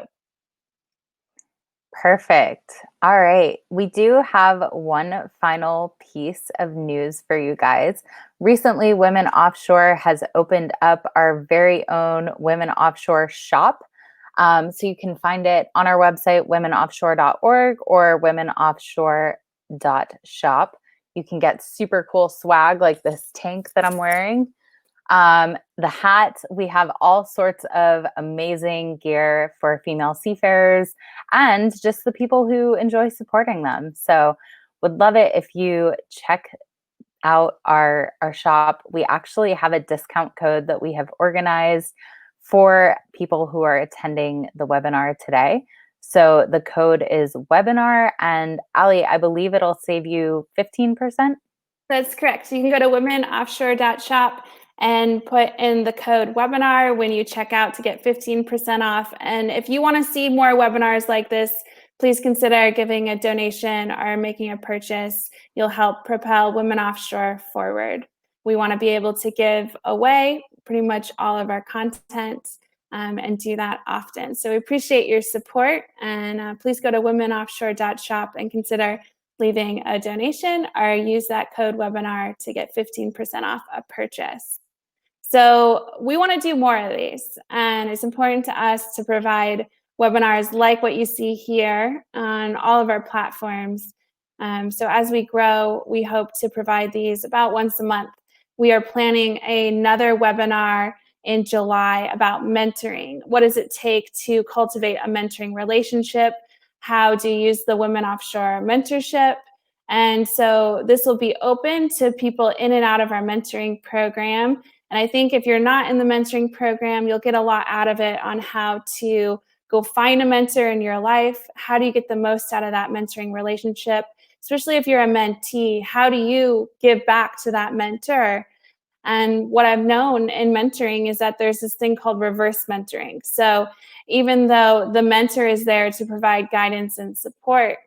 Perfect. All right. We do have one final piece of news for you guys. Recently, Women Offshore has opened up our very own Women Offshore shop. So you can find it on our website, womenoffshore.org or womenoffshore.shop. You can get super cool swag like this tank that I'm wearing. The hat, we have all sorts of amazing gear for female seafarers and just the people who enjoy supporting them. So would love it if you check out our shop. We actually have a discount code that we have organized for people who are attending the webinar today. So the code is webinar, and Ali, I believe it'll save you 15%. That's correct. So you can go to womenoffshore.shop and put in the code webinar when you check out to get 15% off. And if you want to see more webinars like this, please consider giving a donation or making a purchase. You'll help propel Women Offshore forward. We want to be able to give away pretty much all of our content and do that often. So we appreciate your support, and please go to womenoffshore.shop and consider leaving a donation or use that code webinar to get 15% off a purchase. So we want to do more of these, and it's important to us to provide webinars like what you see here on all of our platforms. So as we grow, we hope to provide these about once a month. We are planning another webinar in July about mentoring. What does it take to cultivate a mentoring relationship? How do you use the Women Offshore mentorship? And so this will be open to people in and out of our mentoring program. And I think if you're not in the mentoring program, you'll get a lot out of it on how to go find a mentor in your life. How do you get the most out of that mentoring relationship? Especially if you're a mentee, how do you give back to that mentor? And what I've known in mentoring is that there's this thing called reverse mentoring. So even though the mentor is there to provide guidance and support,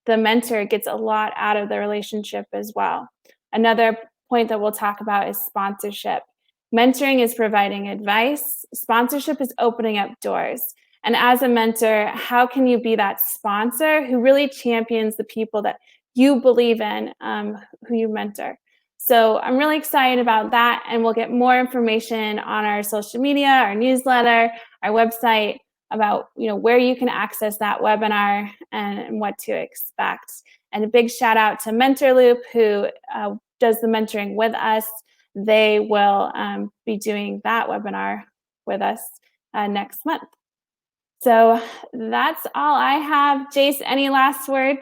the mentor gets a lot out of the relationship as well. Another point that we'll talk about is sponsorship. Mentoring is providing advice. Sponsorship is opening up doors. And as a mentor, how can you be that sponsor who really champions the people that you believe in, who you mentor? So I'm really excited about that, and we'll get more information on our social media, our newsletter, our website about where you can access that webinar and what to expect. And a big shout out to MentorLoop, who does the mentoring with us. They will be doing that webinar with us next month. So that's all I have. Jace, any last words?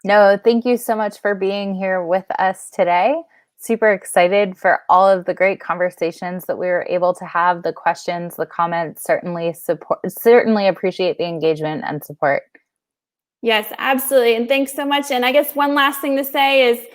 No, thank you so much for being here with us today. Super excited for all of the great conversations that we were able to have, the questions, the comments, certainly appreciate the engagement and support. Yes, absolutely. And thanks so much. And I guess one last thing to say is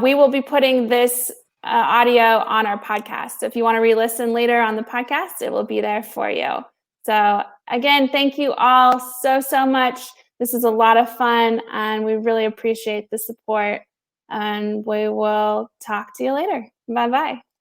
we will be putting this audio on our podcast. So if you want to re-listen later on the podcast, it will be there for you. So again, thank you all so much. This is a lot of fun, and we really appreciate the support. And we will talk to you later. Bye-bye.